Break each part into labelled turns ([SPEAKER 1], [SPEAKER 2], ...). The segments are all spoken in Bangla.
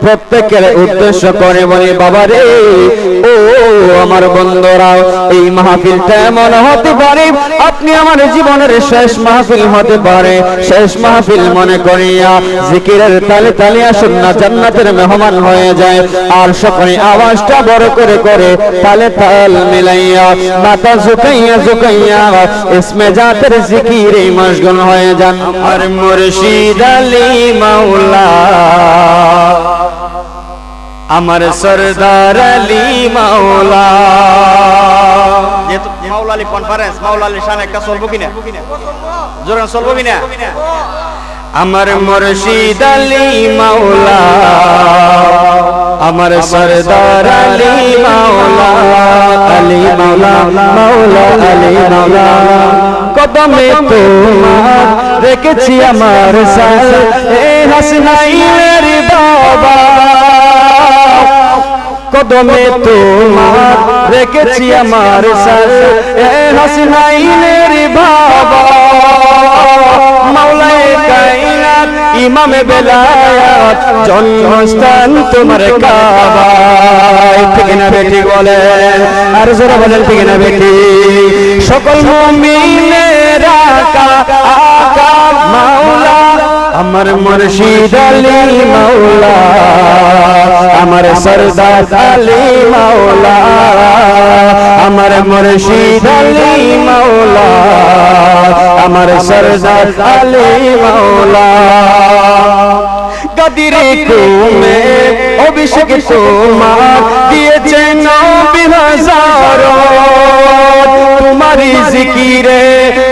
[SPEAKER 1] প্রত্যেকের উদ্দেশ্য করে বলি বাবারে ও আমার বন্ধুরা, এই মাহফিলটা এমন হতে পারে আপনি আমার জীবনের শেষ মাহফিল হতে পারে। শেষ মাহফিল মনে করিয়া জিকিরের তালে তালে আসুন না, জান্নাতের মেহমান হয়ে যায়। আর সকলে আওয়াজটা বড় করে করে তালে তাল মিলাইয়া মাথা ঝুঁকাইয়া ঝুঁকাইয়া ইসমে জাতের জিকিরে মশগুল হয়ে যান। আমার মুর্শিদ আলী মাওলা, আমার সরদার আলী মাওলা। যেহেতু মাওলা আলী কনফারেন্স, মাওলা আলী শান একটা চলবো কিনা, জোরে চলবো কিনা? আমার মুর্শিদ আলী মাওলা, আমার সরদার আলী মাওলা, আলী মাওলা, মাওলা আলী মাওলা। কদমে তোমার রেখেছি আমার সাথ, এ হাসনাইনের বাবা। কদমে তোমার রেখেছি আমার সাথ, এ হাসনাইনের বাবা। মাওলায়ে কায়নাত ইমামে বেলায়াত, জন্মস্থান তোমার কাবায়। ঠিক না বেটি বলেন, আর জোরে বলেন ঠিক না বেটি? সকল মুমিনের আকা আকা মাওলা, আমার মুর্শিদ আলী মাওলা, আমার সরদার আলী মাওলা, আমার মুর্শিদ আলী মাওলা, আমার সরদার আলী মাওলা। গাদিরে কুমে অভিষেক তোমার দিয়েছে নবী হাজারো, তোমারি জিকিরে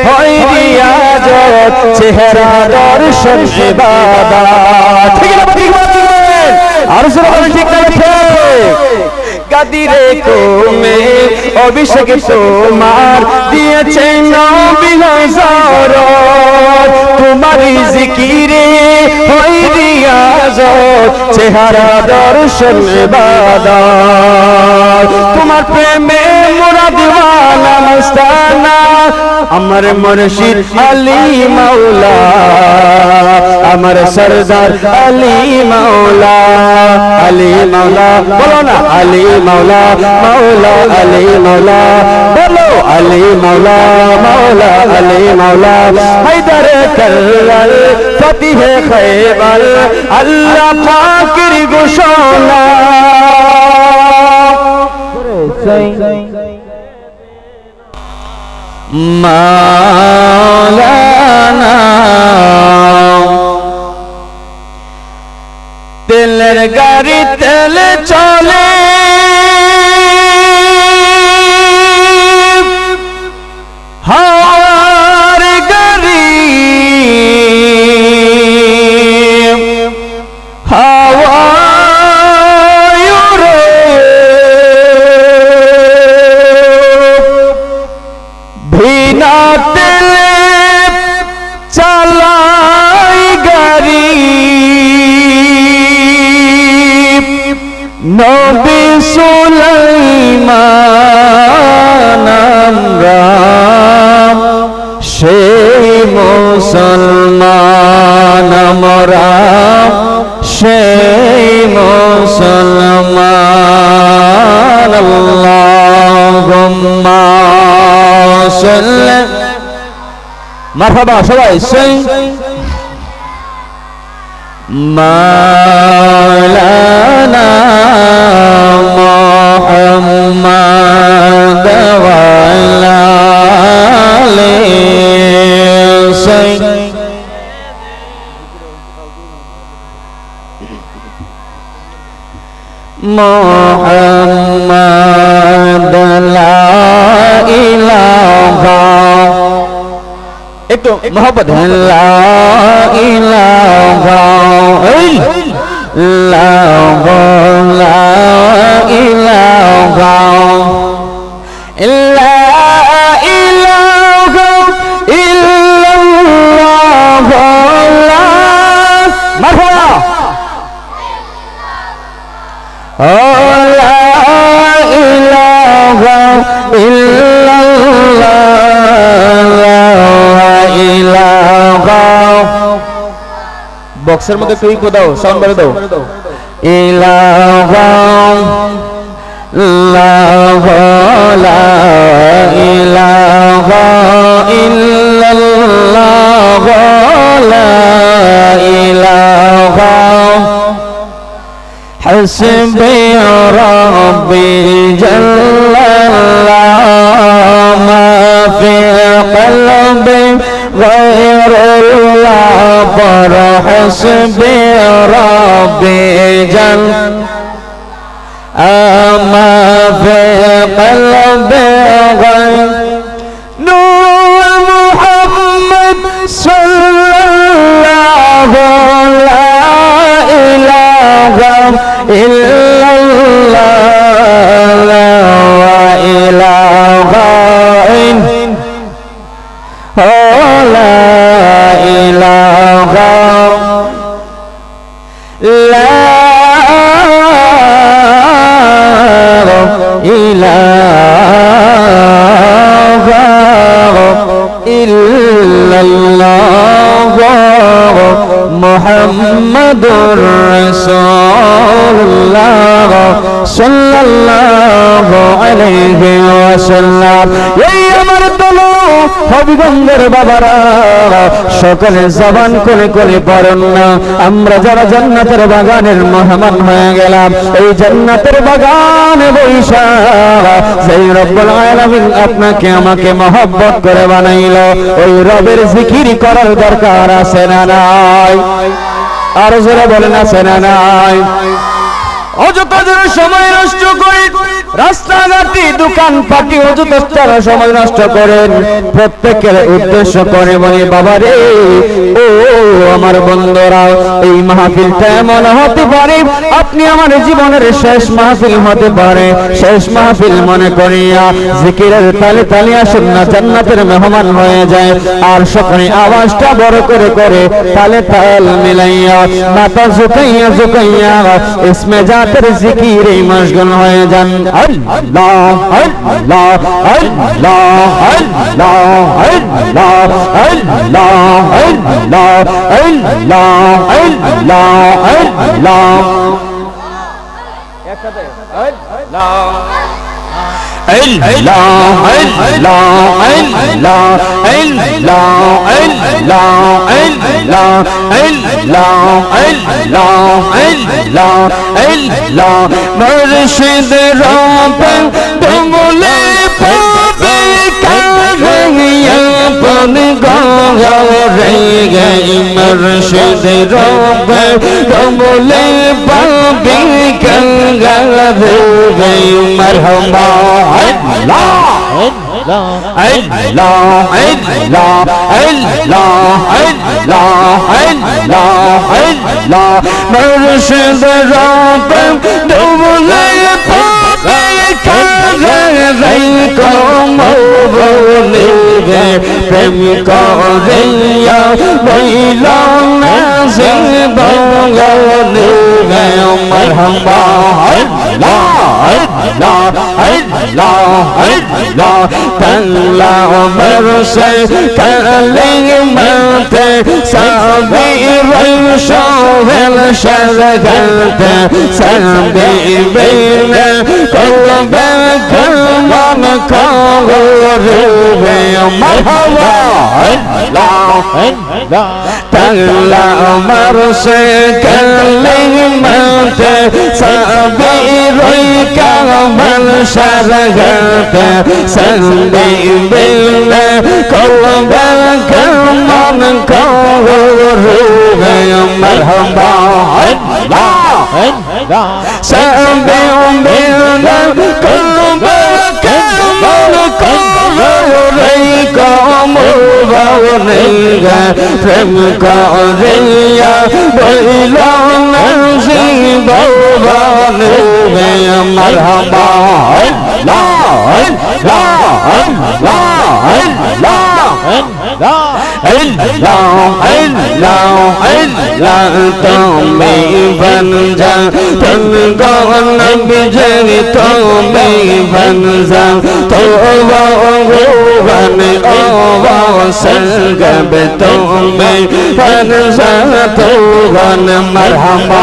[SPEAKER 1] হয় রিয়াজত, চেহারা দর্শন ইবাদত। ঠিক না ঠিক বলেন, আর জোরে বলেন ঠিক না ঠিক? গাদিরে কুমে অভিষেক তোমার দিয়েছে নবী হাজারো, তোমারি জিকিরে হয় রিয়াজত, চেহারা দর্শন ইবাদত। তোমার প্রেমে মোরা দিওয়ানা মস্তানা, আমার মুর্শিদ আলী মাওলা, আমার সরদার আলী মাওলা, আলী মাওলা। বলো না আলী মাওলা, মাওলা আলী মাওলা। বলো আলী মাওলা, মাওলা আলী মাওলা। হায়দার কাল্লাল ফতিহে খায়বার, আল্লাহ পাকের ঘোষণা। মাওলানা তেলের গাড়ি তেলে চলে, হাওয়ার গাড়ি হাওয়ায় উড়ে, বিনা তেলে চালাই গাড়ি। নবী সুলাইমান আমরা সেই মুসলমান, আমরা সেই মুসলমান। আল্লাহুম্মা সাল্লি মারহাবা সবাই সেই মাওলানা মুহাম্মদ ওয়া আলা আলিহি মুহাম্মদ লা ইলাহা, একটু মোহাম্মদ লা ইলাহা ইল্লাল্লাহু, লা ইলাহা লা ইলাহা ইল্লাল্লাহু, লা মারহাবা লা ইলাহা ইল্লাল্লাহ। বক্সের মধ্যে একটু ইকো দাও, সাউন্ড বাড়িয়ে দাও। ইলাহা ইল্লাল্লাহ লা ইলাহা ইল্লাল্লাহ লা ইলাহা হাসবি রাব্বি জাল্লাল্লাহ মা ফি কলবি গায়রুল্লাহ পর হাসবি রাব্বি জাল্লাল্লাহ মা ফি কলবি গায়র নূর মুহাম্মদ সাল্লাল্লাহু লা ইলাহা ইল্লাল্লাহ লা ইলাহা লা ইলাহা লা ইলাহা ইল্লাল্লাহ মুহাম্মাদুর রাসূলুল্লাহ সাল্লাল্লাহু আলাইহি ওয়াসাল্লাম। এই আমার দলো হবিগঞ্জের বাবারা সকলে জবান করে করে পড়ুন না। আমরা যারা জান্নাতের বাগানের মেহমান হয়ে গেলাম, এই জান্নাতের বাগানে বৈশা সেই রব্বুল আলামিন আপনাকে আমাকে মহব্বত করে বানাইলো, ওই রবের জিকির করার দরকার আছে না নাই? আর যারা বলেন আছে না নাই? অযথা যারা সময় নষ্ট করেন, রাস্তাঘাটে দোকান পাটি অযথা সময় নষ্ট করেন, প্রত্যেকের উদ্দেশ্য করে বলে বাবা রে ও আমার বন্ধুরা, এই মাহফিলটা এমন হতে পারে আপনি আমার জীবনের শেষ মাহফিল হতে পারে। শেষ মাহফিল মনে করিয়া জিকিরের তালে তালে আসুন না, জান্নাতের মেহমান হয়ে যায়। আর সকলে আওয়াজটা বড় করে করে তালে তাল মিলাইয়া মাথা ঝুঁকাইয়া ঝুঁকাইয়া ইসমে জাতের জিকিরে মশগুল হয়ে যান। আল্লাহ আল্লাহ আল্লাহ আল্লাহ আল্লাহ আল্লাহ আল্লাহ আল্লাহ আল্লাহ আল্লাহ একসাথে আল্লাহ Allah Allah Allah Allah Allah Allah Allah Allah Allah Allah মুর্শিদ রবে তুমলে পাবে কাহিয়া পন গরে গে মুর্শিদ রবে তুমলে পাবে গঙ্গারে গে মারহাবা Allah Allah Allah Allah Allah Allah Allah মুর্শিদ রবে তুমলে পাবে কাহিয়া কমবলে গে প্রেম করিয়া বইলা না জীবনে গে মারহাবা Allah Allah Allah Allah kalla merse kalimate sabir shovel shazagante sabibine kolbe kaman kawre marhaba Allah Allah kalla merse kalimate sabir kaman shazagante sabibine kolbe kaman kawre marhaba Allah Allah sabibine kolbe kaman kawre কমবলে গে প্রেম করিয়া বইলা না জীবনে গে মারহাবা Allah Allah Allah Allah Allah Allah Allah তুমি বনজা তুমি গন বিজয় তুমি বনজা তো गन ओ संगब तुम्हें फनसा तो गन मरहबा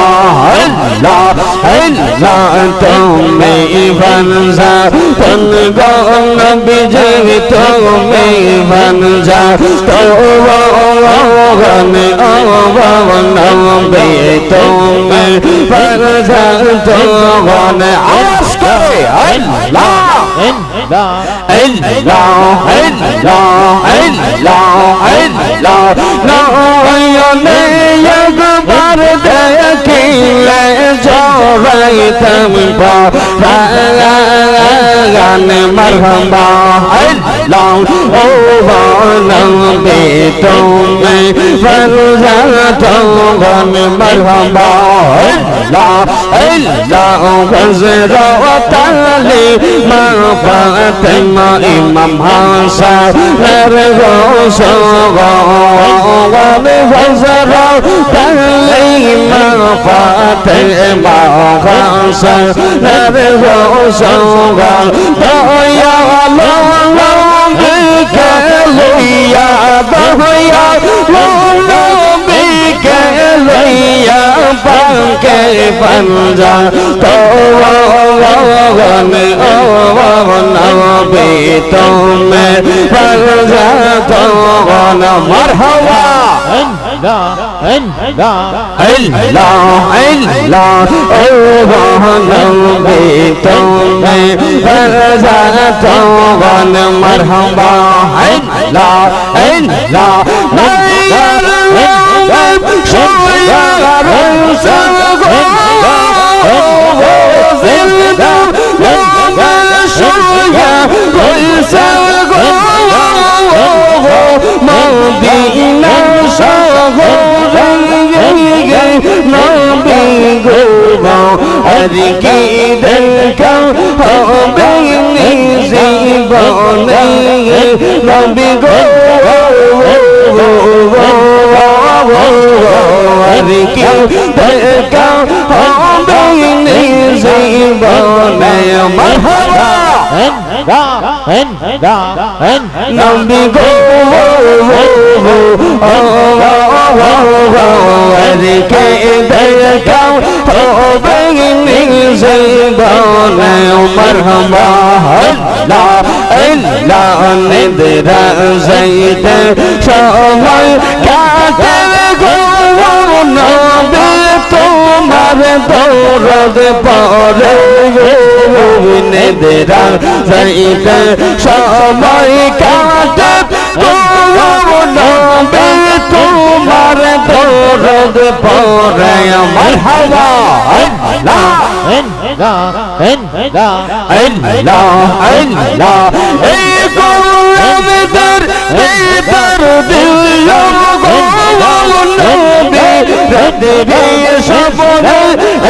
[SPEAKER 1] अल्लाह अल्लाह तुम्हें फनसा तन गन बिजय तुम्हें फनसा तो गन ओ नबी तुम्हें फनसा तो गन आवाज करे अल्लाह अल्लाह अल्लाह अल्लाह अल्लाह नयने एकबार देखिले जोड़ैतम पागन मरहबा अल्लाह ओ नबी तुम्हें फरजातगन मरहबा अल्लाह अल्लाह हज़रत मा फातिमा इमाम हसन नरगोशगन हज़रत मा फातिमा हसन नरगोशगन दया के लिया दया के लिया पंके पंजा तो नबी तुम्हें पंजा तो मरहबा अल्लाह अल्लाह ओ नबी तुम्हें पंजा तो मरहबा अल्लाह अल्लाह शोया रंसन गो जिंदा शोया रंसन गो मदीना शहो रंगे नबी गो हर की देखा हो बेनी जीवने नबी गो देखा हम जीवने मरहबा नबी गो के देखा हम जीवने मरहबा अल्लाह अल्लाह निद्रा ज़ैद समय काटे नबी तुम्हार दौरद पारे निद्रा ज़ैद समय काटे नबी तुम्हार दौरद पारे मरहबा अल्लाह अल्लाह अल्लाह एक दर दिल नबी सपने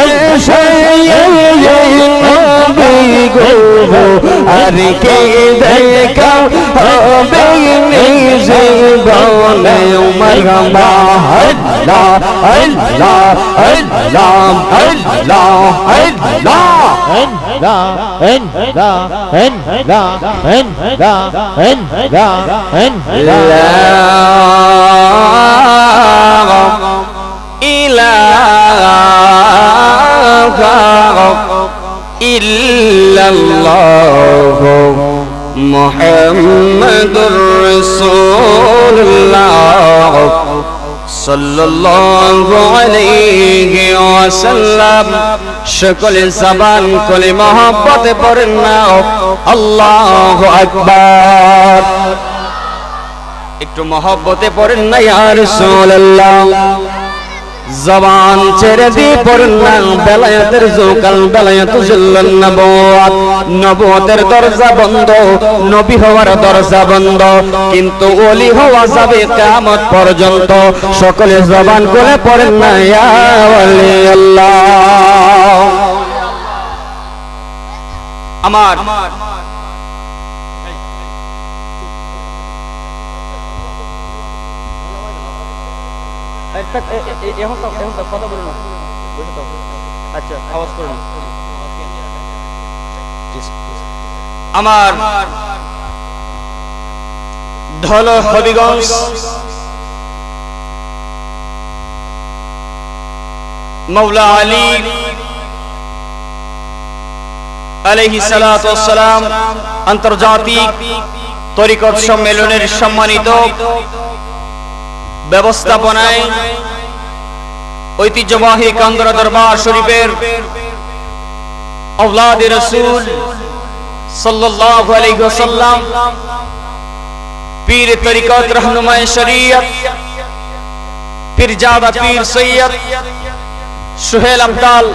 [SPEAKER 1] ऐसे नबी गो हर के देखा बेनी जीवने मरहबा अल्लाह अल्लाह अल्लाह अल्लाह इल्लल्लाह मुहम्मदुर रसूलुल्लाह सल्लल्लाहु अलैहि वसल्लम সকলে জবান করে মহব্বতে পড়েন না আল্লাহু আকবার একটু মহব্বতে পড়েন না ইয়া রাসূলুল্লাহ জবান ছেড়ে দিয়ে পড়েন না বেলায়েতের জোকাল বেলায়েতুল নবুয়াত নবুয়তের দরজা বন্ধ নবী হওয়ার দরজা বন্ধ কিন্তু ওলি হওয়া যাবে কিয়ামত পর্যন্ত সকলে জবান করে পড়েন না ইয়া ওলি আল্লাহ আমার এখন কথা বলুন না বসে তো আচ্ছা আওয়াজ করুন আমার
[SPEAKER 2] ঢল হবিগঞ্জ মৌলা আলী আলাইহিস সালাতু ওয়াস সালাম আন্তর্জাতিক তরিকত সম্মেলনের সম্মানিত ব্যবস্থাপনায় ঐতিহ্যবাহী কান্দরা দরবার শরীফের আওলাদে রাসূল সাল্লাল্লাহু আলাইহি ওয়াসাল্লাম পীর তরিকত रहनुमाए शरीयत পীরজাদা পীর সৈয়দ সুহেল আব্দাল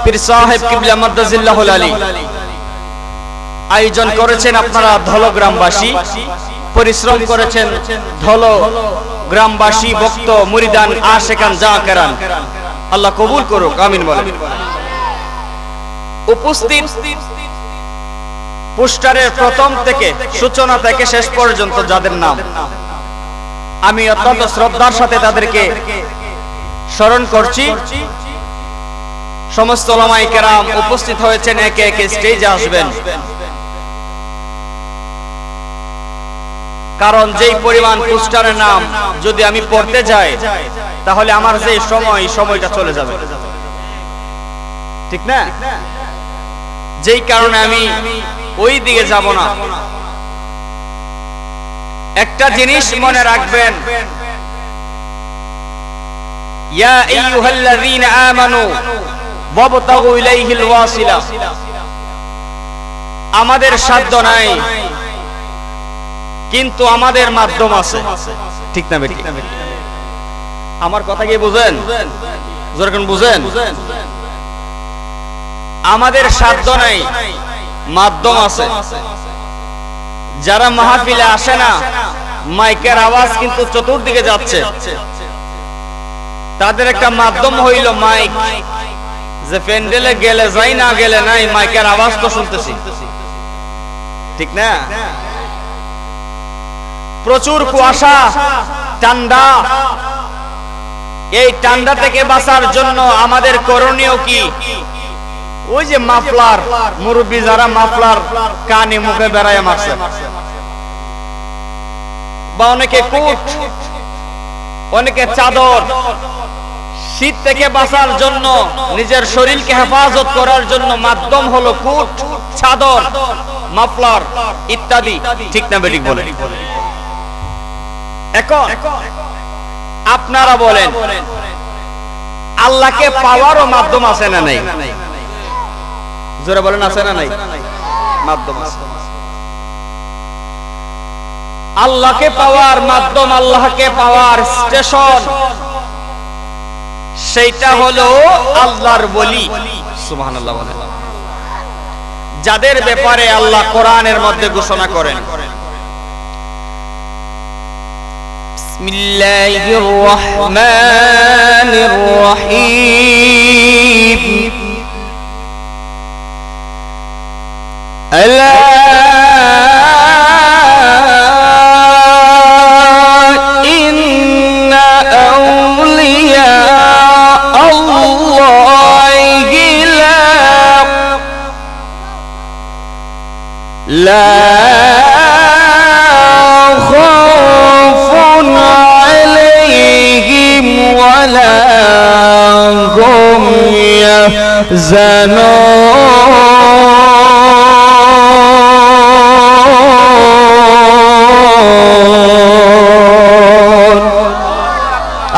[SPEAKER 2] পীর সাহেব কিবলা মাদ্দাজিল্লাহুল আলী আয়োজন করেছেন আপনারা ধল গ্রামবাসী, পরিশ্রম করেছেন ধল গ্রামবাসী, ভক্ত মুরিদান আশিকান জাকেরান, আল্লাহ কবুল করুক, আমিন বলেন। উপস্থিত পোস্টারের প্রথম থেকে সূচনা থেকে শেষ পর্যন্ত যাদের নাম আমি অত্যন্ত শ্রদ্ধার সাথে তাদেরকে স্মরণ করছি। সমস্ত উলামায়ে কেরাম উপস্থিত হয়েছেন, একে একে স্টেজে আসবেন। কারণ যেই পরিমাণ পোস্টারের নাম যদি আমি পড়তে যাই তাহলে আমার যে সময়টা চলে যাবে, ঠিক না? যেই কারণে আমি ওই দিকে যাব না। একটা জিনিস মনে রাখবেন, ইয়া আইয়ুহাল্লাযীনা আমানু ওয়াবতাগু ইলাইহিল ওয়াসিলা। আমাদের সাধ্য নাই কিন্তু আমাদের মাধ্যম আছে, ঠিক না বেটি? আমার কথা কি বুঝেন? জোরে কোন বুঝেন? আমাদের সাধ্য নাই, মাধ্যম আছে। যারা মাহফিলে আসে না, মাইকের আওয়াজ কিন্তু চতুর্দিকে যাচ্ছে, তাদের একটা মাধ্যম হইল মাইক, যে প্যান্ডেলে গেলে যাই না গেলে নাই, মাইকের আওয়াজ তো শুনতেছি, ঠিক না? প্রচুর কুয়াশা, ঠান্ডা, এই ঠান্ডা থেকে বাঁচার জন্য আমাদের করণীয় কি? ওই যে মাফলার, মুরব্বী যারা মাফলার কানে মুখে বেড়ায় মারছে, বা অনেকে কোট, অনেকে চাদর, শীত থেকে বাঁচার জন্য নিজের শরীরকে হেফাজত করার জন্য মাধ্যম হলো কোট, চাদর, মাফলার ইত্যাদি, ঠিক না বেঠিক বলেন? এখন আপনারা বলেন, আল্লাহকে পাওয়ারও মাধ্যম আছে না নাই? জোরে বলেন, আছে না নাই? মাধ্যম আছে। আল্লাহকে পাওয়ার মাধ্যম, আল্লাহকে পাওয়ার স্টেশন, সেইটা হলো আল্লাহর ওলি। সুবহানাল্লাহ বলেন। যাদের ব্যাপারে আল্লাহ কোরআনের মধ্যে ঘোষণা করেন, বিসমিল্লাহির রহমানির রহিম, আলা ইন্না আউলিয়া আল্লাহি লা খাউফুন আলাইহিম ওয়ালা হুম ইয়াহজানুন।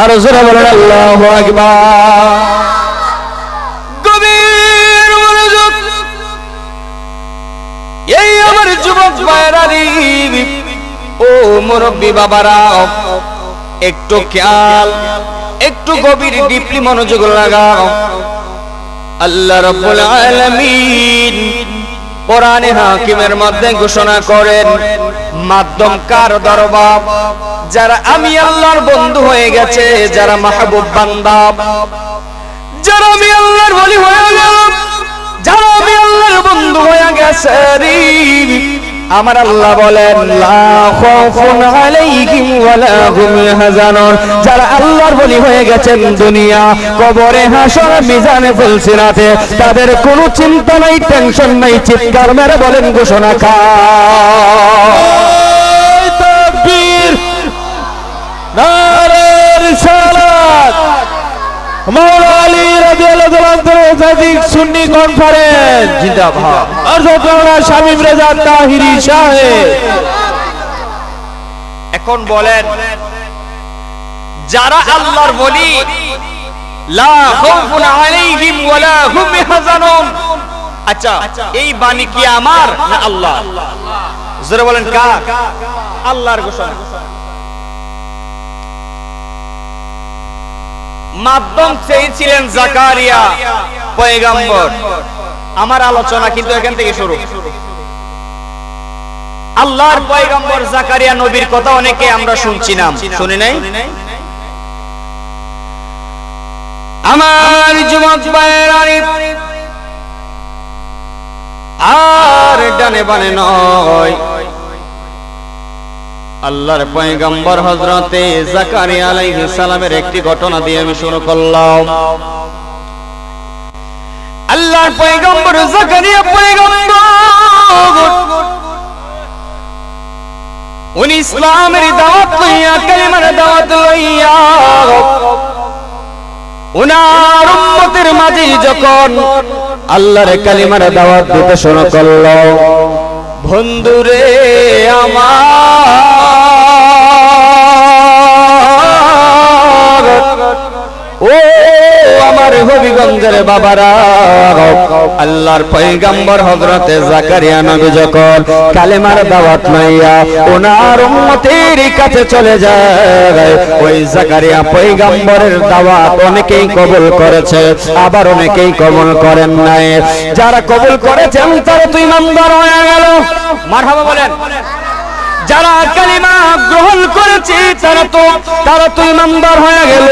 [SPEAKER 2] আর জোরে বলেন আল্লাহু আকবার। গভীর মনোযোগ। এই আমার যুবক ভাইরা, ও মুরব্বী বাবারা, একটু খেয়াল, একটু গভীর ডিপলি মনোযোগ লাগাও। আল্লাহ রাব্বুল আলামিন কোরআনে হাকিমের মধ্যে ঘোষণা করেন, মাধ্যম কার দরবার? যারা আমি আল্লাহর বন্ধু হয়ে গেছে, যারা মাহবুব বান্দা, যারা আমি আল্লাহর ওলি হয়ে গেল, যারা আমি আল্লাহর বন্ধু হয়ে গেছে, আমার আল্লাহ বলেন লা খাউফুন আলাইহিম ওয়ালা হুম ইয়াহজানুন। যারা আল্লাহর ওলি হয়ে গেছেন, দুনিয়া, কবরে, হাসর, মিজানে, ফুলসিরাতে তাদের কোনো চিন্তা নাই, টেনশন নাই। চিৎকার মেরে বলেন ঘোষণা,
[SPEAKER 3] নারে রিসালাত। মাওলানা আলী রাদিয়াল্লাহু তাআলা আন্তর্জাতিক সুন্নি কনফারেন্স
[SPEAKER 2] জিন্দাবাদ।
[SPEAKER 3] হযরত মাওলানা শামীম রেজা তাহিরি সাহেব।
[SPEAKER 2] এখন বলেন, যারা আল্লাহর ওলি, লা খাউফুন আলাইহিম ওয়ালা হুম ইয়াহজানুন, আচ্ছা এই বাণী কি আমার না আল্লাহ? জোরে বলেন কার? আল্লাহর ঘোষণা। মাধ্যম চেয়েছিলেন জাকারিয়া পয়গম্বর। আমার আলোচনা কিন্তু এখান থেকে শুরু। আল্লাহর পয়গম্বর জাকারিয়া নবীর কথা অনেকে আমরা শুনছি না, শুনি নাই? আমার যুবক ভাইয়েরা, আর ডানে বানে নয়, আল্লাহর পয়গম্বর হযরতে জাকারিয়া আলাইহিস সালামের একটি ঘটনা দিয়ে আমি শুরু করলাম। আল্লাহর পয়গম্বর জাকারিয়া পয়গম্বর, উনি ইসলামের দাওয়াত লইয়া, কালিমার দাওয়াত লইয়া উনার উম্মতের মাঝে যখন
[SPEAKER 1] আল্লাহর কালিমার দাওয়াত দিতে শুরু করলো,
[SPEAKER 2] বন্ধুরে আমার,
[SPEAKER 1] ও আমার হবিগঞ্জের বাবারা, আল্লাহর পয়গম্বর হযরতে জাকারিয়া নবী যখন কালেমার দাওয়াত লইয়া ওনার উম্মতের কাছে চলে যায়, ওই জাকারিয়া পয়গম্বরের দাওয়াত অনেকেই কবুল করেছে, আবার অনেকেই কবুল করেন নাই। যারা কবুল করেছেন তারা তো ইমানদার হয়ে গেল।
[SPEAKER 2] মারহাবা বলেন।
[SPEAKER 1] যারা কালিমা গ্রহণ করেছে তারা তো ইমানদার হয়ে গেল,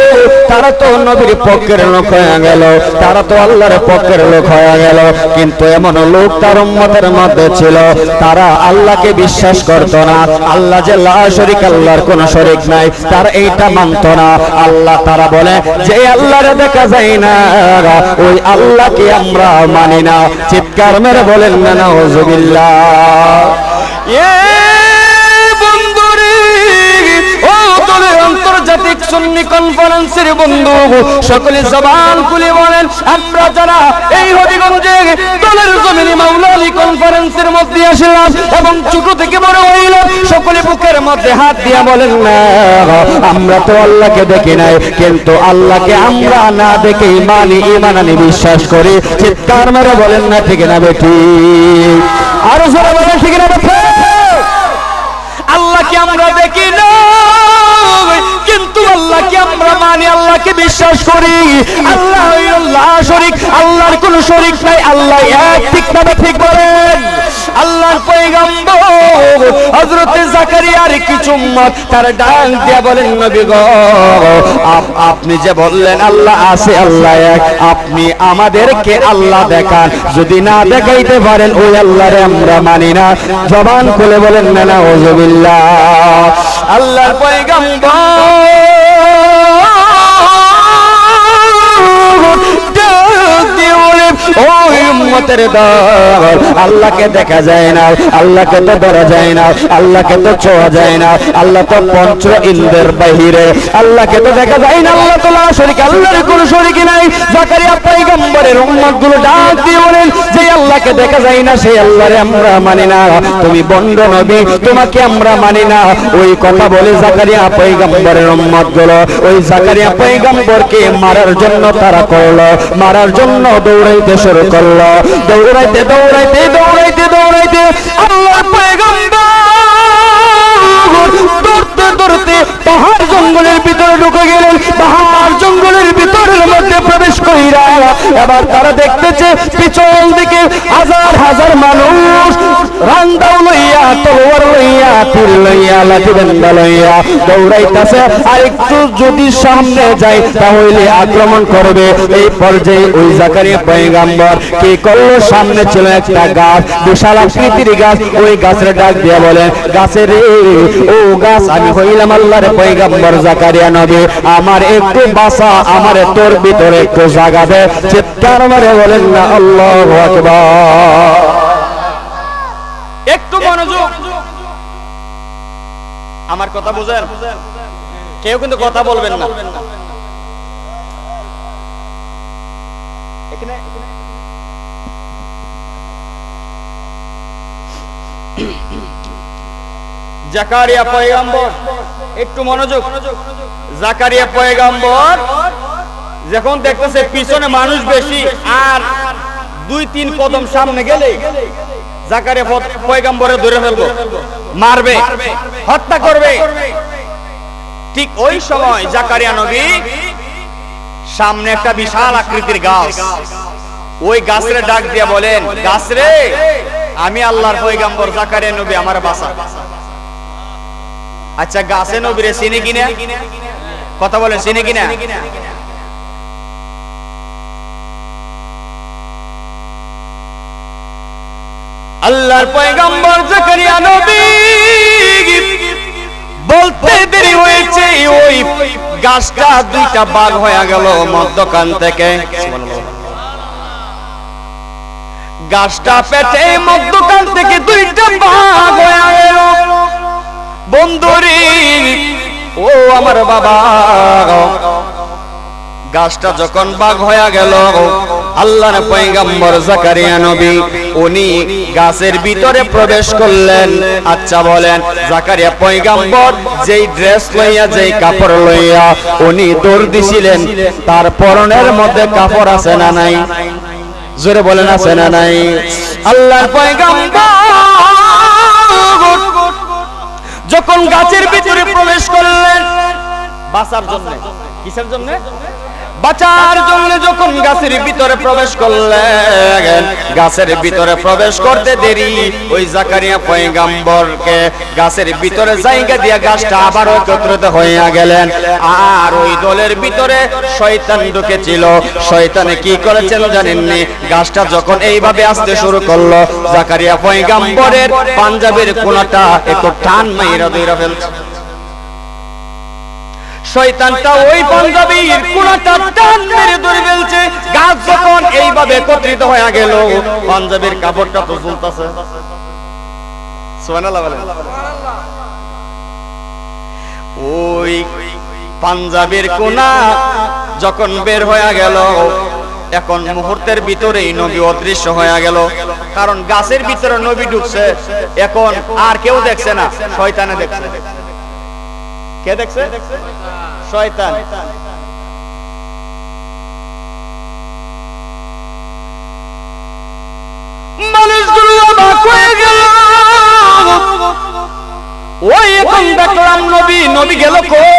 [SPEAKER 1] তারা তো নবীর পক্ষের লোক হয়ে গেল, তারা তো আল্লাহর পক্ষের লোক হয়ে গেল। কিন্তু এমন লোক তার উম্মতের মধ্যে ছিল, তারা আল্লাহকে বিশ্বাস করত না। আল্লাহ যে লা শরীক, আল্লাহর কোনো শরীক নাই, তারা এইটা মানত না। আল্লাহ তারা বলে যে আল্লাহরে দেখা যায় না, ওই আল্লাহকে আমরা মানি না। চিৎকার মেরে বলেন না নাউজুবিল্লাহ। আন্তর্জাতিক সুন্নি কনফারেন্সের বন্ধু সকলে জবান খুলে বলেন, আমরা যারা এই হবিগঞ্জে দলের জমিনে মাওলানা আলী কনফারেন্সের মধ্যে আসলাম এবং ছোট থেকে বড় হইলাম, সকলে বুকের মধ্যে হাত দিয়ে বলেন না, আমরা তো আল্লাহকে দেখি নাই, কিন্তু আল্লাহকে আমরা না দেখে মানি, ঈমান আনি, বিশ্বাস করি। চিৎকার মেরে বলেন না ঠিক না বেঠি? আরো জোরে বলেন ঠিক না বেঠি? আল্লাহকে আমরা দেখি না, কিন্তু আল্লাহকে আমরা মানি, আল্লাহকে বিশ্বাস করি। আল্লাহ আল্লাহ শরীক, আল্লাহর কোন শরীক নাই, আল্লাহ এক। ঠিক না ঠিক বলেন? আল্লাহর পয়গম্বর হযরতে জাকারিয়ার কিছু উম্মত তারা ডাক দিয়ে বলেন, নবী গো, আপনি যে বললেন আল্লাহ আছে, আল্লাহ এক, আপনি আমাদেরকে আল্লাহ দেখান। যদি না দেখাইতে পারেন ওই আল্লাহরে আমরা মানি না। জবান খুলে বলেন না নাউজুবিল্লাহ। আল্লাহর পয়গম্বর ওই উম্মতের দল, আল্লাহকে দেখা যায় না, আল্লাহকে তো ধরা যায় না, আল্লাহকে তো ছোঁয়া যায় না, আল্লাহ তো পঞ্চ ইন্দ্রের বাহিরে, আল্লাহকে তো দেখা যায় না, আল্লাহ তো লা শরীক, আল্লাহর কোনো শরীক নাই। জাকারিয়া পয়গম্বরের উম্মতগুলো ডাক দিয়ে বলেন যে আল্লাহকে দেখা যায় না, সেই আল্লাহরে আমরা মানি না, তুমি বন্ড নবী, তোমাকে আমরা মানি না। ওই কথা বলে জাকারিয়া পয়গম্বরের উম্মতগুলো ওই জাকারিয়া পয়গম্বরকে মারার জন্য তারা করলো, মারার জন্য দৌড়াইতে শুরু করলো। দৌড়াইতে দৌড়াইতে দৌড়াইতে দৌড়াইতে আল্লাহর পয়গম্বর দৌড়তে দৌড়তে পাহাড় জঙ্গলের ভিতরে ঢুকে গেলেন। পাহাড় জঙ্গলের ভিতরের মধ্যে প্রবেশ কইরা এবার তারা দেখতেছে পিছন দিকে হাজার হাজার মানুষ রান্দাও লইয়া, তলোয়ার লইয়া, তীর লইয়া, লাঠি বান্দা লইয়া দৌড়াইতেছে। আর একটু যদি সামনে যায় তাহলে আক্রমণ করবে। এই পর্যায়ে ওই জাকারিয়া পয়গম্বর কি করলো, সামনে ছিল একটা গাছ, বিশাল আকৃতির গাছ। ওই গাছের ডাক দিয়ে বলেন, গাছের ও গাছ, আমি হইলাম আল্লাহর পয়গম্বর জাকারিয়া নবী, আমার একটু বাঁচা, আমার তোর ভিতরে একটু জায়গা দে। চিৎকার মারে বলেন না আল্লাহু আকবার।
[SPEAKER 2] একটু মনোযোগ, আমার কথা বুঝেন। কেউ কিন্তু কথা বলবেন না। জাকারিয়া পয়গম্বর, একটু মনোযোগ। জাকারিয়া পয়গম্বর যখন দেখতেছে পিছনে মানুষ বেশি আর 2-3 কদম সামনে গেলে জাকারিয়া পয়গম্বরে ধরে ফেলবো, মারবে, হত্যা করবে। ঠিক ওই সময় জাকারিয়া নবী সামনে একটা বিশাল আকৃতির গাছ, ওই গাছরে ডাক দিয়া বলেন, গাছরে আমি আল্লাহর পয়গম্বর জাকারিয়া নবী, আমার বাঁচা। আচ্ছা গাছে নবীরে চিনে কিনা? কথা বলেন, চিনে কিনা? আল্লাহর পয়গম্বর জাকারিয়া নবী বলতে দেরি হয়েছে, ওই গাছটা 2টা ভাগ হয়ে গেল মধ্যখান থেকে। গাছটা পেটে মধ্যখান থেকে 2টা ভাগ হয়ে গেল। বন্ধুরে ও আমার বাবা, গাছটা যখন ভাগ হয়ে গেল, আল্লাহর পয়গম্বর জাকারিয়া নবী উনি গাছের ভিতরে প্রবেশ করলেন। আচ্ছা বলেন, জাকারিয়া পয়গম্বর যেই ড্রেস লইয়া, যেই কাপড় লইয়া উনি দৌড় দিছিলেন, তার পরনের মধ্যে কাপড় আছে না নাই? জোরে বলেন, আছে না নাই? আল্লাহর পয়গম্বর যখন গাছের ভিতরে প্রবেশ করলেন বাঁচার জন্য, কিসের জন্য? বাঁচার জন্য যখন গাছের ভিতরে প্রবেশ করলেন, গাছের ভিতরে প্রবেশ করতে দেরি ওই জাকারিয়া পয়গম্বরকে গাছের ভিতরে জায়গা দিয়া গাছটা আবারও একত্রিত হইয়া গেলেন। আর ওই দলের ভিতরে শয়তান ঢুকেছিল। শয়তানে কি করেছেন জানেননি? গাছটা যখন এইভাবে আসতে শুরু করলো, জাকারিয়া পয়গম্বরের পাঞ্জাবের কোণাটা একটু টান মাইরা ধইরা ফেলছে। শয়তানটা ওই পাঞ্জাবির কোণাটা টান মেরে ধরে ফেলছে। গাছ যখন এইভাবে একত্রিত হয়ে গেল, পাঞ্জাবির কাপড়টা তো ঝুলতেছে। সুবহানাল্লাহ বলেন। ওই পাঞ্জাবির কোণা যখন বের হয়ে গেল, এখন মুহূর্তের ভিতরেই নবী অদৃশ্য হয়ে গেল। কারণ গাছের ভিতরে নবী ঢুকছে, এখন আর কেউ দেখছে না, শয়তানে দেখছে। কে দেখছে? শয়তান। মানুষগুলো অবাক হয়ে গেল। ওই এখন দেখলাম নবী, নবী গেল কই?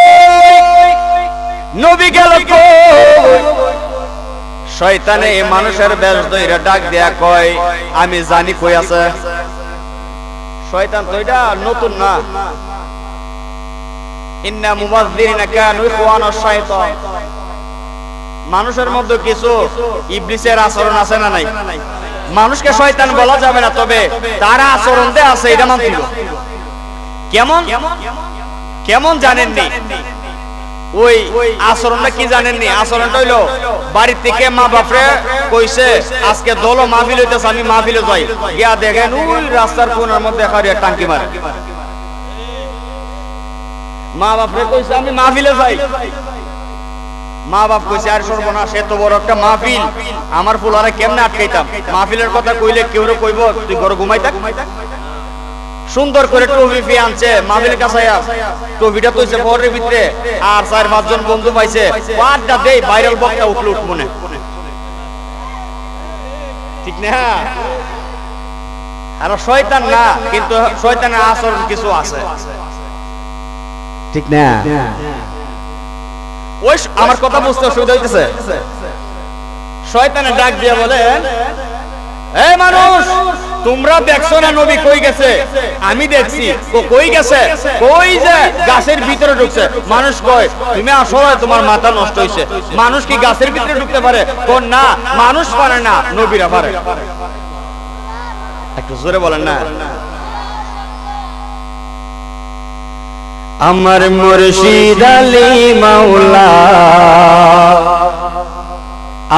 [SPEAKER 2] নবী গেল কই? শয়তানে মানুষের বেশ ধইরা ডাক দেয়া কয়, আমি জানি কই আছে। শয়তান তো এটা নতুন না। ইন্না মুবাযযিরিনা কানু ইখওয়ানাশ শাইতান। মানুষের মধ্যে কিছু ইবলিসের আচরণ আছে না নাই? মানুষকে শয়তান বলা যাবে না, তবে তার আচরণ দে আছে, এটা মানতে হবে। কেমন কেমন জানেননি? ওই আচরণটা কি জানেননি? আচরণটা হইলো বাড়ি থেকে মা বাপরে কইছে আজকে দলো মাহফিল হইতেছে, আমি মাহফিলে যাই, গিয়া দেখেন ওই রাস্তার কোণার মধ্যে খারিয়া টাঙ্কি মারে। মা বাপরে কইছে আমি মাহফিলে যাই, মা বাপ কইছে আর সর্বনাশ, এত বড় একটা মাহফিল, আমার ফুলারে কেমনে আটকাইতাম? মাহফিলের কথা কইলে কেউ কইব তুই ঘরে ঘুমাই থাক। সুন্দর করে ট্রফি ফি আনছে মাহফিলের কাছে, ট্রফিটা তৈছে পরের ভিতরে, আর 4-5 জন বন্ধু পাইছে, পাঁচটা দেই ভাইরাল বক্তা উঠলো মনে, ঠিক না? আর শয়তান না, কিন্তু শয়তানের আচরণ কিছু আছে, ঠিক না? ওই আমার কথা বুঝতে অসুবিধা হইতেছে? শয়তানের ডাক দিয়ে বলেন, এই মানুষ, তোমরা দেখছো না নবী কই গেছে? আমি দেখছি। কই গেছে? কই যে গাছের ভিতরে ঢুকছে। মানুষ কয় তুমি আসলে তোমার মাথা নষ্ট হইছে, মানুষ কি গাছের ভিতরে ঢুকতে পারে? কোন না, মানুষ পারে না, নবীরা পারে। একটু জোরে বলেন না।
[SPEAKER 1] আমার মুর্শিদ আলী মাওলা,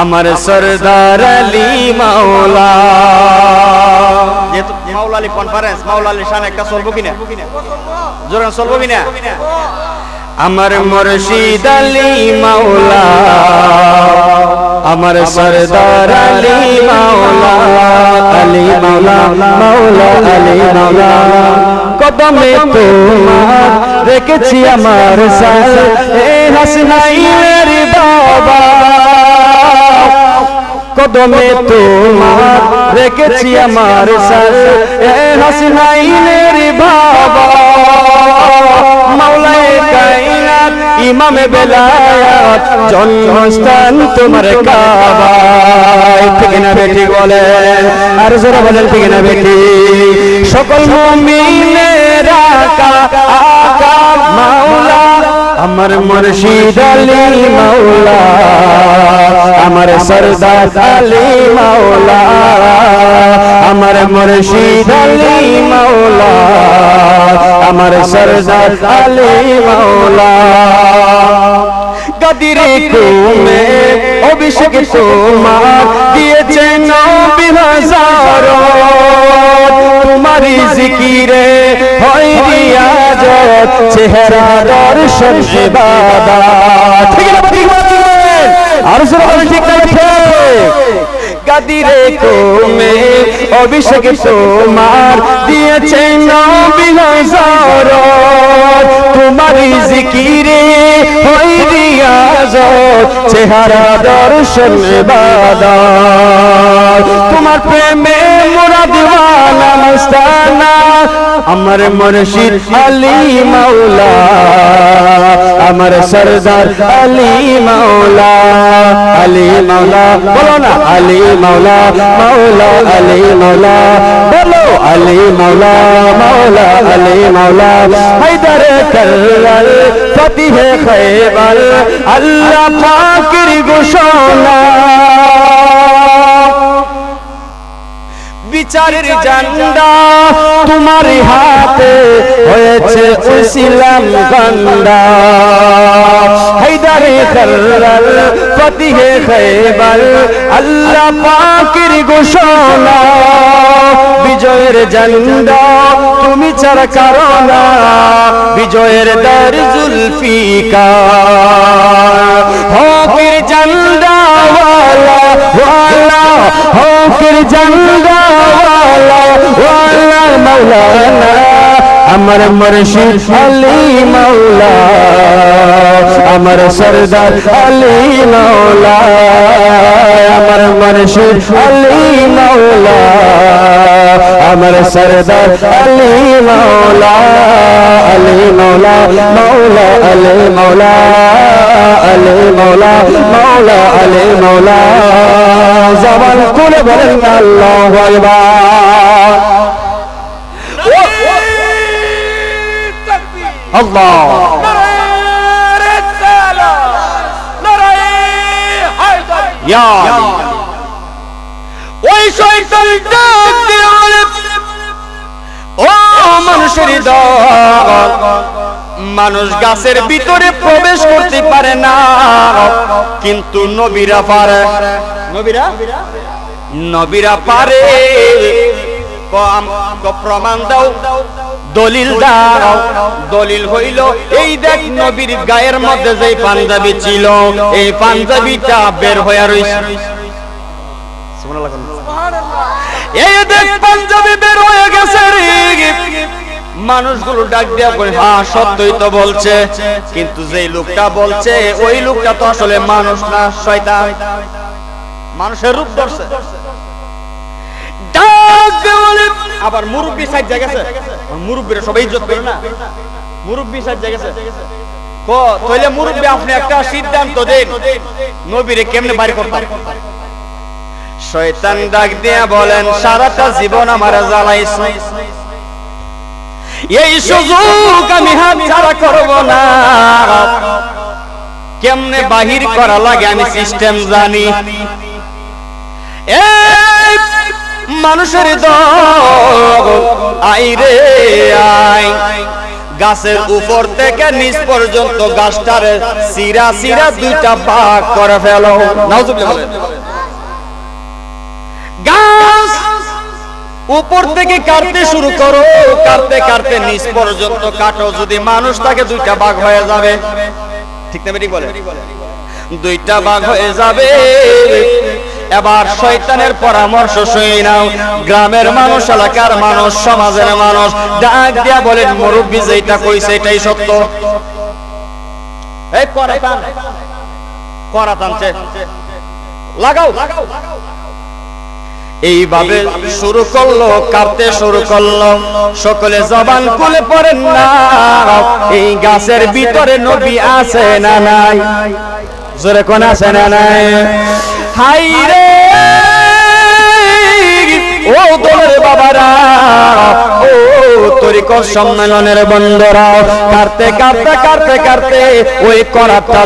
[SPEAKER 1] আমার সরদার আলী মাওলা।
[SPEAKER 2] যেহেতু মাওলা আলী কনফারেন্স, মাওলা আলী শান একটা চলবো কিনা? জোরে চলবো কিনা? আমার মুর্শিদ আলী মাওলা, আমার সরদার আলী মাওলা,
[SPEAKER 1] আলী মাওলা মাওলা আলী মাওলা, কদমে তোমার রেখেছি আমার সার, এ হাসনাইনের বাবা, কদমে তোমার রেখেছি আমার সার, এ হাসনাইনের বাবা, মাওলায়ে কায়নাত ইমামে বেলায়াত, জন্মস্থান তোমার কাবা। ঠিক না বেটি বলেন, আর জোরে বলেন ঠিক না বেটি। সকল মুমিনের আকা আকা মাওলা, আমার মুর্শিদ আলী মাওলা, আমার সরদার আলী মাওলা, আমার মুর্শিদ আলী মাওলা, আমার সরদার আলী মাওলা। গাদিরে কুমে অভিষেক তোমার দিয়েছে নবী হাজারো, তোমারি জিকিরে হয় রিয়াজত, চেহারা দর্শন ইবাদত। ঠিক না ঠিক বলেন, আর জোরে বলেন ঠিক না ঠিক। গাদিরে কুমে অভিষেক তোমার দিয়েছে নবী হাজারো, তোমারি জিকিরে হয় রিয়াজত, চেহারা দর্শন ইবাদত। তোমার প্রেমে মোরা দিওয়ানা মস্তানা, আমার মুর্শিদ আলী মাওলা, আমার সরদার আলী মাওলা, আলী মাওলা বলো না, আলী মাওলা মাওলা আলী মাওলা বলো, আলী মাওলা মাওলা আলী মাওলা। হায়দার কাররাল ফতিহে খায়বার, আল্লাহ পাকের ঘোষণা, বিচারের ঝান্ডা তোমার হাতে হয়েছে ইসলাম গন্ডা। হায়দার কাররাল ফতিহে খায়বার, আল্লাহ পাকের ঘোষণা, বিজয়ের ঝান্ডা তুমি ছাড়া কারো না, বিজয়ের দ্বার জুলফিকার। হকের ঝান্ডা ওয়ালা ওয়ালা, হকের ঝান্ডা ওয়ালা ওয়ালা মাওলানা, আমার মুর্শিদ আলী মাওলা, আমার সরদার আলী মাওলা, আমার মুর্শিদ আলী মাওলা, আমার সরদার আলী মাওলা, আলী মাওলা মাওলা আলী মাওলা, আলী মাওলা মাওলা আলী মাওলা। জবান খুলে বলেন আল্লাহু আকবার, আল্লাহ। ওই শয়তান ডাক দিয়ে বলে, ও মানুষের দল, মানুষ গাছের ভিতরে প্রবেশ করতে পারে না, কিন্তু নবীরা পারে। নবীরা নবীরা পারে। প্রমাণ দাও, দলিল দাও। দলিল হইল এই দেখ, নবীর গায়ের মধ্যে যে পাঞ্জাবি ছিল, এই পাঞ্জাবিটা বের হয়ে রইছে। এই দেখ পাঞ্জাবি বের হয়ে গেছে রে। মানুষগুলো ডাক দেয়া করে, হ্যাঁ সত্যই তো বলছে, কিন্তু যেই লোকটা বলছে ওই লোকটা তো আসলে মানুষ না, শয়তান, মানুষের রূপ ধরছে। আবার মুরব্বী সাইড গেছে, মুরব্বীরা সবাই ইজ্জত করে না, মুরব্বী সাইড গেছে। তাহলে মুরব্বী আপনি একটা সিদ্ধান্ত দেন, নবীরে কেমনে বাড়ি করতে। শয়তান ডাক দিয়া বলেন, সারাটা জীবন আমার জ্বালাইছে, এই সুযোগ আমি হাত ছাড়া করব না। কেমনে বাহির করা লাগে আমি সিস্টেম জানি। এই মানুষের দল আই রে আই, গাছের উপর থেকে নিচ পর্যন্ত গাছটারে সিরা সিরা দুইটা ভাগ করে ফেলো। নাউজুবিল্লাহ বলেন। গাছ
[SPEAKER 2] উপর থেকে কাটতে শুরু করো, কাটতে কাটতে নিচ পর্যন্ত কাটো, যদি মানুষ থাকে দুইটা ভাগ হয়ে যাবে। ঠিক না বেটি বলে? দুইটা ভাগ হয়ে যাবে। এবার শয়তানের পরামর্শ শুনে নাও। গ্রামের মানুষ, এলাকার মানুষ, সমাজের মানুষ ডাক দিয়া বলেন, মুরব্বি যেটা কইছে এটাই সত্য। এই করা টানছে, লাগাও। এইভাবে শুরু করলো, কাঁপতে শুরু করলো। সকলে জবান খুলে পড়েন না, এই গাছের ভিতরে নবী আছে না নাই? জোরে কোন আছে না নাই? হাই রে ও দলের বাবারা, ও তরিকত সম্মেলনের বন্ধুরা, কাটতে কাটতে কাটতে কাটতে ওই করাতটা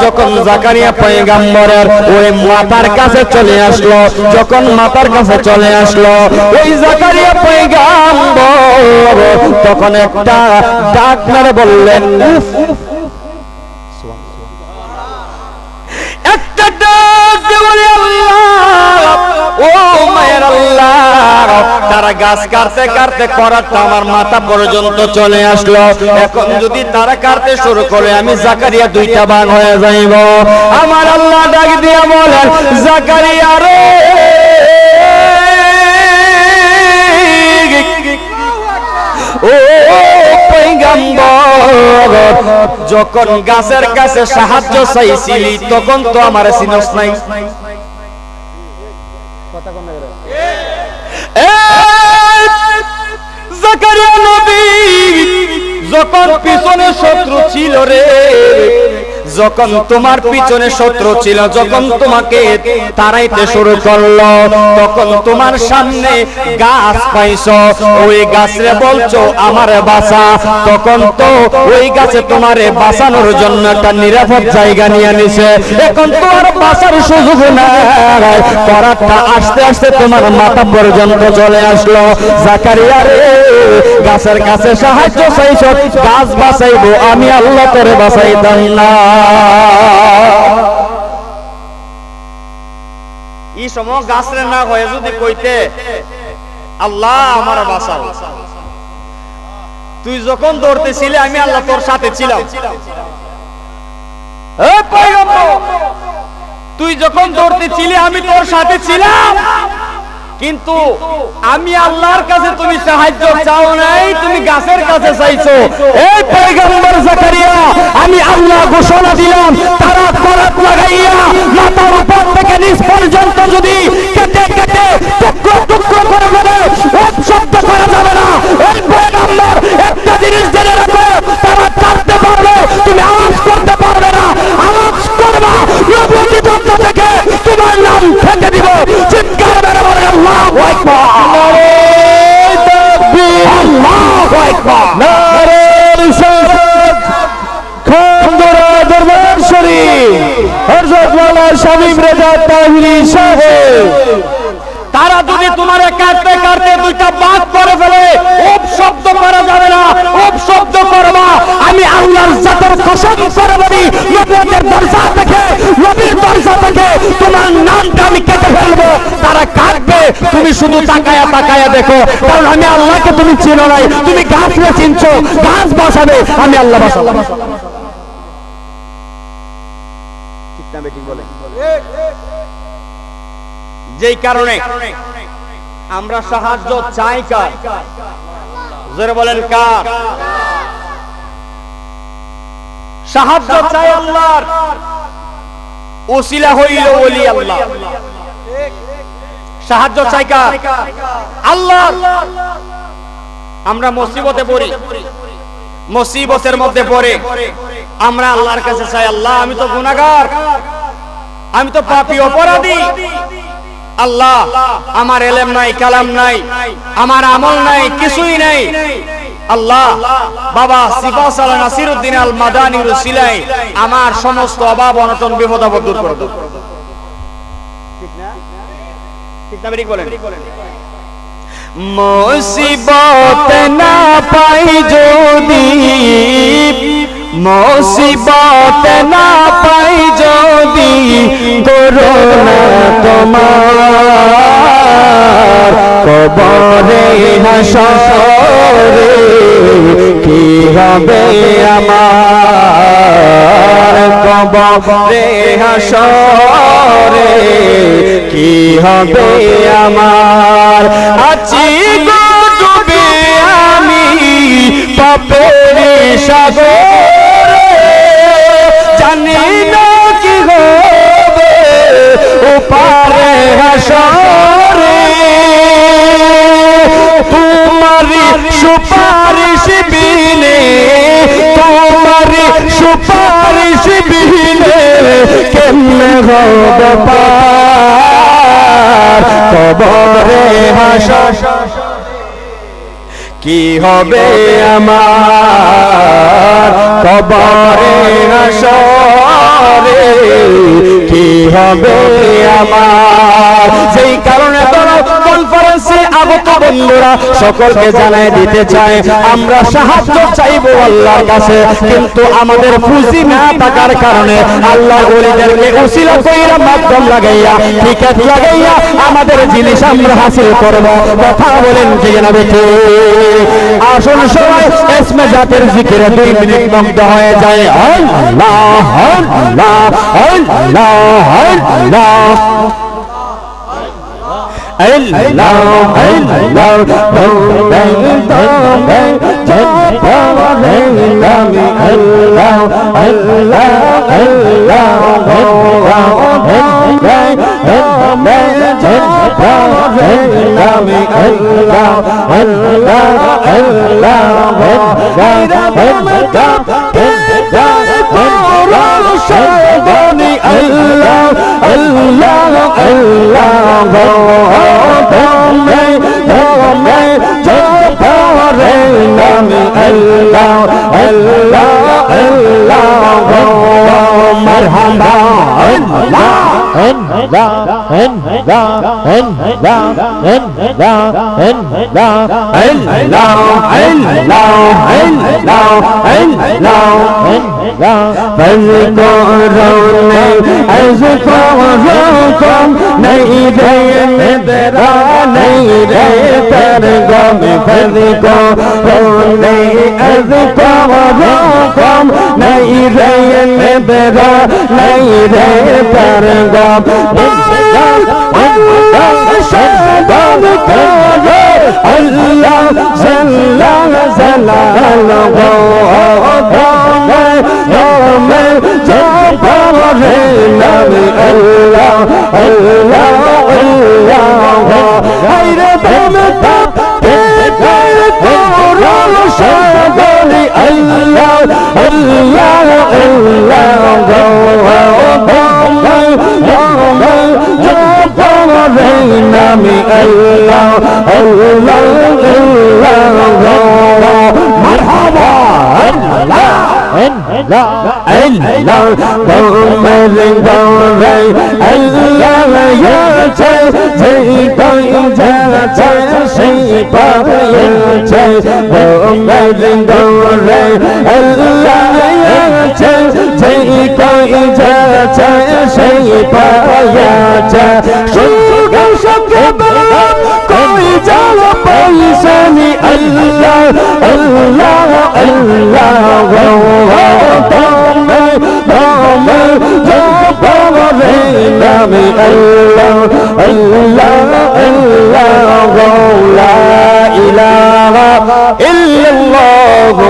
[SPEAKER 2] যখন জাকারিয়া পয়গম্বরের ওই মাথার কাছে চলে আসলো, যখন মাথার কাছে চলে আসলো ওই জাকারিয়া পয়গম্বর তখন একটা ডাক মেরে বললেন, একটা ডাক দিয়ে বলে, আল্লাহ, ও মায়ের আল্লাহ, তারা গাছ কাটতে কাটতে করাতটা আমার মাথা পর্যন্ত চলে আসলো। এখন যদি তারা কাটতে শুরু করে আমি জাকারিয়া দুইটা ভাগ হয়ে যাইব। আমার আল্লাহ ডাক দিয়া বলেন, জাকারিয়া রে, ও পয়গম্বর, যখন গাছের কাছে সাহায্য চাইছিলি তখন তো আমার চিনস নাই। জাকারিয়া নবী যখন পিছনে শত্রু ছিল রে, যখন তোমার পিছনে শত্রু ছিল, যখন তোমাকে তাড়াইতে শুরু করলো, তখন তোমার সামনে গাছ পাইছো, ওই গাছরে বলছো আমারে বাঁচা, তখন তো ওই গাছে তোমারে বাঁচানোর জন্য একটা নিরাপদ জায়গা নিয়ে নিছে। এখন তো আর বাঁচার সুযোগ নাই, করাতটা আস্তে আস্তে তোমার মাথা পর্যন্ত চলে আসলো। জাকারিয়া রে, গাছের কাছে সাহায্য চাইছো, গাছ বাঁচাইবো, আমি আল্লাহ তোরে বাঁচাইতাম না। এই সময় গাছরে না হয়ে যদি কইতে, আল্লাহ আমার বাঁচাও, তুই যখন দৌড়তেছিলি আমি আল্লাহ তোর সাথে ছিলাম। তুই যখন দৌড়তেছিলি আমি তোর সাথে ছিলাম, কিন্তু আমি আল্লাহর কাছে তুমি সাহায্য চাও নাই, তুমি গাছের কাছে চাইছো। এই পয়গম্বর জাকারিয়া, আমি আল্লাহ ঘোষণা দিলাম, তারা করাত লাগাইয়া মাথার উপর থেকে নিচ পর্যন্ত যদি কেটে কেটে টুকরো টুকরো করে ফেলে, শব্দ করা যাবে না। এই পয়গম্বর একটা জিনিস জেনে রাখো, তারা কাটতে পারবে, তুমি আওয়াজ করতে পারবে না। আওয়াজ করবা, নবী যন্ত্র থেকে তোমার নাম ফেঁকে দিব। চিৎকার মেরে বলে আল্লাহু আকবার, নারে তাকবীর, আল্লাহু আকবার, নারে রিসালাত, খানদরা দরবার শরীফ, হযরত মাওলানা শামীম রেজা তাহিরি সাহেব। তারা যদি তোমারে কাটতে কাটতে দুইটা ভাগ করে ফেলে, উপ শব্দ করা যাবে না, উপ শব্দ করবা, আমি আল্লাহর জাতের কসম করে বলি, নবুয়তের দরজা থেকে, নবীর দরজা থেকে তোমার নামটা আমি কেটে ফেলবো। তারা কাটবে, তুমি শুধু তাকায়া তাকায়া দেখো, কারণ আমি আল্লাহকে তুমি চিনো নাই, তুমি গাছরে চিনছো, গাছ বসাবে, আমি আল্লাহ বসাবো। ঠিক না বেটি বলে? যেই কারণে আমরা সাহায্য চাই কার? জোরে বলেন কার? সাহায্য চাই আল্লাহর, ওসিলা হইল ওলি আল্লাহ। সাহায্য চাই কার? আল্লাহ। আমরা মুসিবতে পড়ি, মুসিবতের মধ্যে পড়ে আমরা আল্লাহর কাছে চাই, আল্লাহ আমি তো গুনাহগার, আমি তো পাপী অপরাধী, আল্লাহ আমার ইলম নাই, কালাম নাই, আমার আমল নাই, কিছুই নাই, আল্লাহ বাবা সিফা নাসিরউদ্দিন আল মাদানির উসিলায় আমার সমস্ত অভাব অনটন বিপদ আপদ দূর করে দাও। ঠিক না? ঠিক না বেরিক বলেন? মুসিবত না পাই যদি, মুসিবত না পাই যদি, করুণা তোমার
[SPEAKER 1] কবরে হাসরে কি হবে আমার, কবরে হাসরে কি হবে আমার। আছি গো ডুবে আমি পাপের সাগরে, জানি না কি হবে ওপারে হাসরে। তোমারি সুপারিশ বিনে, তোমারি সুপারিশ বিনে কেমনে হবে পার, কবরে হাসরে কি হবে আমার, কবরে হাসরে কি হবে আমার। যেই কারণে তোরা কনফারেন্সে আগত বন্ধুরা সকলকে জানাই দিতে চাই, আমরা সাহায্য চাইবো আল্লাহর কাছে, কিন্তু আমাদের পুঁজি না থাকার কারণে আল্লাহ ওলিদেরকে উসিলা কইরা মাধ্যম লাগাইয়া টিকেট লাগাইয়া আমাদের জিনিস আমরা হাসিল করব। কথা বলেন যে জানাবে আসুন সবাই ইসমে জাতের জিকিরে 2 মিনিট মুগ্ধ হয়ে যায়। আল্লাহ আল্লাহ আল্লাহ আল্লাহ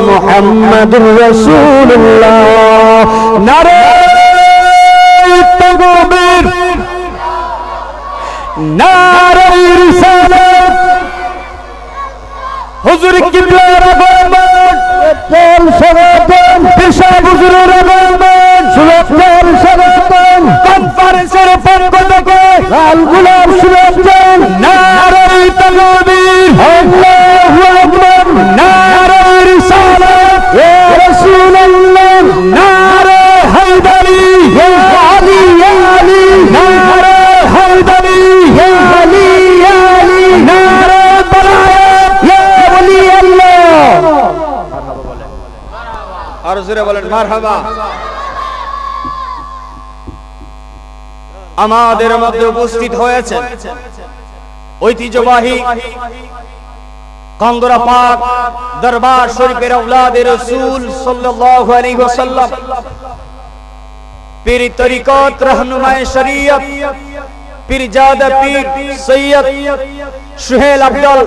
[SPEAKER 1] মুহাম্মাদুর রাসূলুল্লাহ। নারে তাকবীর, নারে রিসালাত, হুজুর কিবলার আগমন, তেল সনাতন, পেশা হুজুরের আগমন, সুলতান সনাতন, কনফারেন্সের পক্ষ থেকে লাল গোলাপ সুলতান। নারে তাকবীর, আল্লাহু আকবার, নারে রিসালাত, ইয়া রাসূলুল্লাহ, নারে হায়দারি, ইয়া আলী, ইয়া আলী, নারে হায়দারি, ইয়া আলী, ইয়া আলী, নারে বারায়াত, ইয়া ওলি আল্লাহ। আর জোরে বলেন মারহাবা। আমাদের মধ্যে উপস্থিত হয়েছে
[SPEAKER 2] ঐতিহ্যবাহী কান্দরা পাক দরবার শরীফের আওলাদে রাসূল সাল্লাল্লাহু আলাইহি ওয়াসাল্লাম পীর তরিকত रहनुमाए শরীয়ত পীরজাদা পীর সৈয়দ সুহেল আব্দুল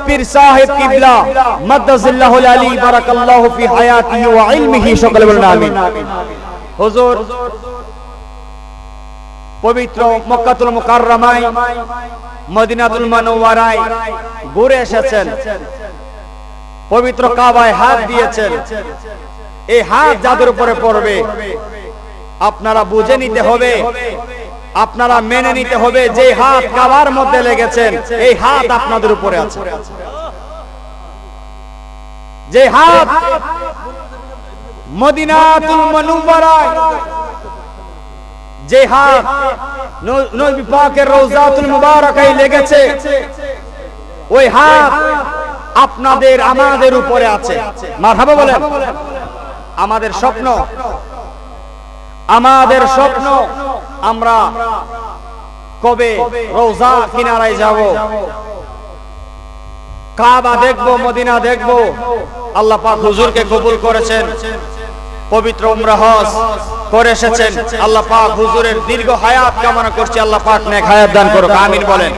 [SPEAKER 2] পীর সাহেব কিবলা মাদ্দাজিল্লাহুল আলী বারাকাল্লাহু ফি হায়াতিহি ওয়া ইলমিহি, সকলে বলেন আমিন। হুজুর পবিত্র মক্কাতুল মুকাররমায় মদিনাতুল মুনাওয়ারায় ঘুরে এসেছেন, পবিত্র কাবায় হাত দিয়েছেন। এই হাত যাদের উপরে পড়বে আপনারা বুঝে নিতে হবে, আপনারা মেনে নিতে হবে যে হাত কাবার মধ্যে লেগেছেন এই হাত আপনাদের উপরে আছে। যে হাত মদিনাতুল মুনাওয়ারায়, যে হাত নবী পাকের রওজাতুল মুবারাকায় লেগেছে, ওই হাত আপনাদের আমাদের উপরে আছে। মারহাবা বলেন। আমাদের স্বপ্ন, আমাদের স্বপ্ন আমরা কবে রওজা কিনারায় যাব, কাবা দেখব, মদিনা দেখব। আল্লাহ পাক হুজুরকে কবুল করেছেন, পবিত্র উমরা হজ করে এসেছেন। আল্লাহ পাক হুজুরের দীর্ঘ হায়াত কামনা করছি, আল্লাহ পাক নেক হায়াত দান করুক। আমিন বলেন,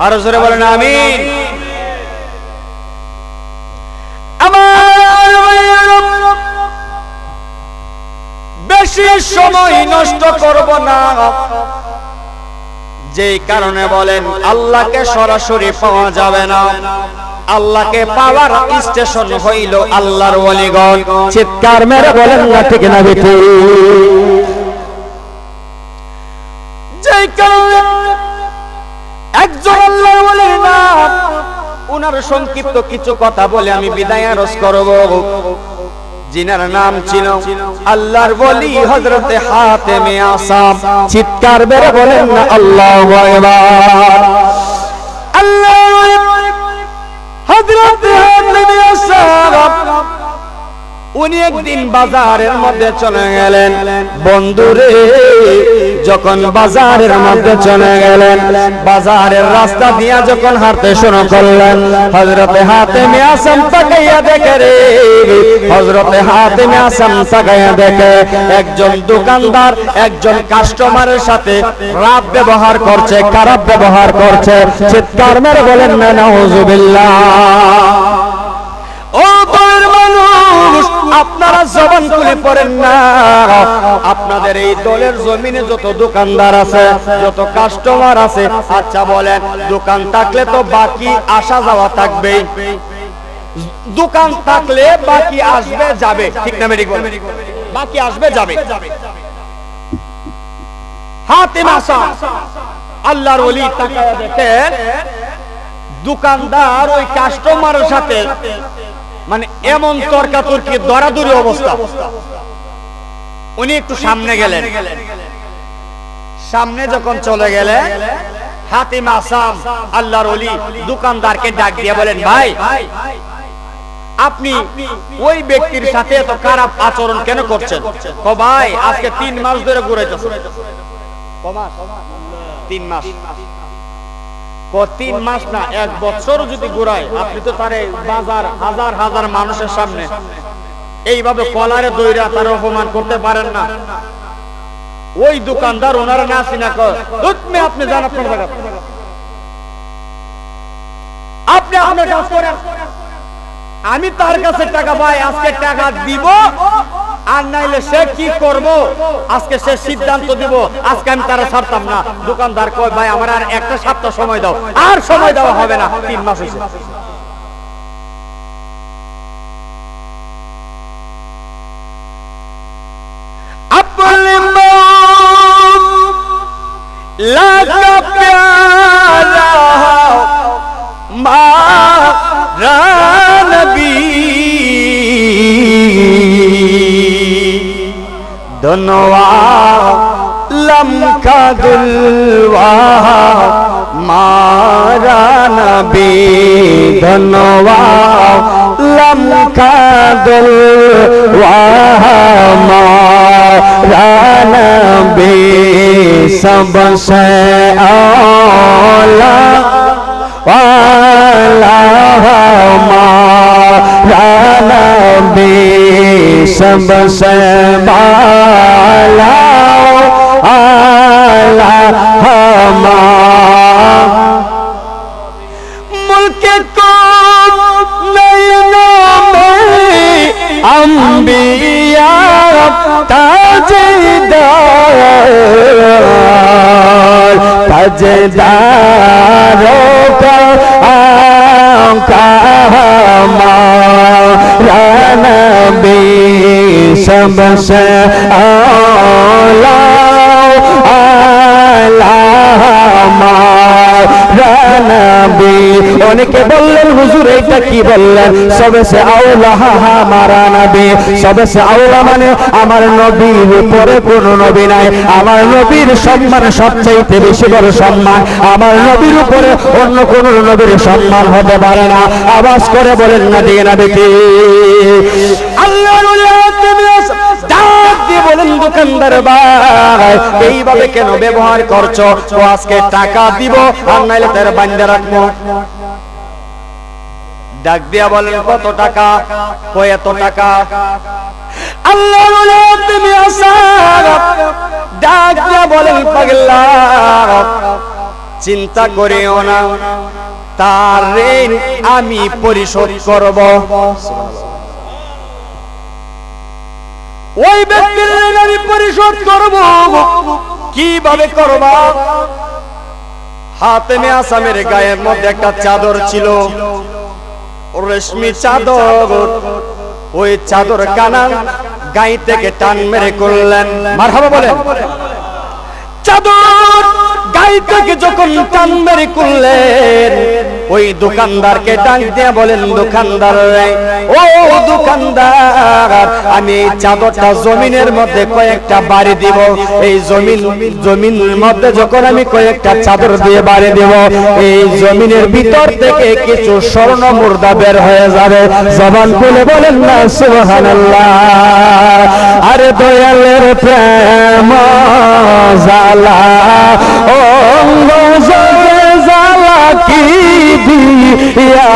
[SPEAKER 2] আর জোরে বলেন আমিন। বেশি সময় নষ্ট করব না, যেই কারণে বলেন আল্লাহকে সরাসরি পাওয়া যাবে না। আল্লাহকে পাওয়ার স্টেশন হইল আল্লাহর ওয়ালিগণ।
[SPEAKER 1] চিৎকার মেরে বলেন না ঠিক না বেটি?
[SPEAKER 2] যেই কারণে একজন আল্লাহর ওয়ালির নাম, উনার সংক্ষিপ্ত কিছু কথা বলে আমি বিদায় আরজ করব। जिनार नाम छिलो अल्लाहर वली हजरत हातिम आसाम।
[SPEAKER 1] चित्कार बेरे बोलें ना अल्लाहु अकबर।
[SPEAKER 2] अल्लाह हजरत हातिम आसाम उनी एक दिन बाजारेर मध्य चले गेलेन।
[SPEAKER 1] बंधुरे যখন বাজারের মধ্যে চলে গেলেন, বাজারের রাস্তা দিয়া যখন হাঁটতে শুরু করলেন, হযরতে হাতিম আসাম তাকাইয়া দেখে রে, হযরতে হাতিম আসাম তাকাইয়া দেখে একজন দোকানদার একজন কাস্টমারের সাথে খারাপ ব্যবহার করছে, খারাপ ব্যবহার করছে। চিৎকার মেরে বলেন না নাউযুবিল্লাহ।
[SPEAKER 2] ও তোর মানুষ, আপনারা জবান খুলে পড়েন না। আপনাদের এই দলের জমিনে যত দোকানদার আছে, যত কাস্টমার আছে, আচ্ছা বলেন দোকান থাকলে তো বাকি আসা যাওয়া থাকবে। দোকান থাকলে বাকি আসবে যাবে, ঠিক না মেরি? বাকি আসবে যাবে। হাতিম আসাম আল্লাহর ওলি তাকায়া দেখেন দোকানদার ওই কাস্টমারের সাথে মানে এমন তর্কাতর্কি দরাদরি অবস্থা। উনি একটু সামনে গেলেন, সামনে যখন চলে গেলেন হাতিম আসাম আল্লাহর ওলি দোকানদারকে ডাক দিয়ে বলেন, ভাই আপনি ওই ব্যক্তির সাথে এত খারাপ আচরণ কেন করছেন? ও ভাই আজকে 3 মাস ধরে ঘুরাইতেছে। 3 মাস? 3 মাস না, 1 বছর যদি ঘুরায়, আপনি তো তারে বাজার হাজার হাজার মানুষের সামনে এইভাবে কলারে দইরা তার অপমান করতে পারেন না। ওই দোকানদার ওনারা না চিনা তুমি আপনি জান আপনার জায়গা, আপনি আপনার কাজ করেন। আমি তার কাছে টাকা পাই, আজকে টাকা দিব, আর নাইলে সে কি করব আজকে সে সিদ্ধান্ত দিব। আজকে আমি তারা ছাড়তাম না। দোকানদার কয়, ভাই আমার আর একটা সপ্তাহ সময় দাও। আর সময় দেওয়া হবে না, 3 মাস হয়েছে। अपने लाका प्यारा मारा नबी धनवा लमका दुलवा मारा नबी धनवा लमका दुलवा मारा
[SPEAKER 1] नबी सबसे आला वाला हमारा नबी सबसे बाला आला हमारा मुल्क को अंबिया ताजदारों का हमारा नबी सबसे आला नबी। অনেকে বললেন হুজুর এটা কি বললেন, সবসে আওলা হামারা নবী। সবসে আওলা মানে আমার নবীর উপরে কোনো নবী নাই, আমার নবীর সম্মান সবচাইতে বেশি বড় সম্মান, আমার নবীর উপরে অন্য কোন নবীর সম্মান হতে পারে না। আওয়াজ করে বলেন না দিয়ে না দেখি আল্লাহ বলেন দোকানদার ভাই এইভাবে কেন ব্যবহার করছো? তো আজকে টাকা দিব আর নাইলে তার বান্ধা রাখবো। ডাক দিয়া বলেন কত টাকা? কয় এত টাকা। আল্লাহ তুমি আসার ডাক দিয়া বলেন পাগলা চিন্তা করিও না, তার ঋণ আমি পরিশোধ করব। ওই ব্যক্তির ঋণ আমি পরিশোধ করব। কিভাবে করব? হাতেমে আসামের গায়ের মধ্যে একটা চাদর ছিল, রেশমি চাদর। ওই চাদর কানা গাই থেকে টান মেরে করলেন, মারহাবা বলেন। চাদর গাই থেকে যখন টান মেরে করলেন, ওই দোকানদারকে ডাক দিয়ে বলেন দোকানদার ও দোকানদার আমি এই চাদরটা জমিনের মধ্যে কয়েকটা বাড়ি দিব। এই জমিনের মধ্যে যখন আমি কয়েকটা চাদর দিয়ে বাড়ি দেব, এই জমিনের ভিতর থেকে কিছু স্বর্ণ মুর্দা বের হয়ে যাবে। জবান খুলে বলেন না সুবহানাল্লাহ। আরে দয়ালের প্রেম জালা অঙ্গ জালা কি দিয়া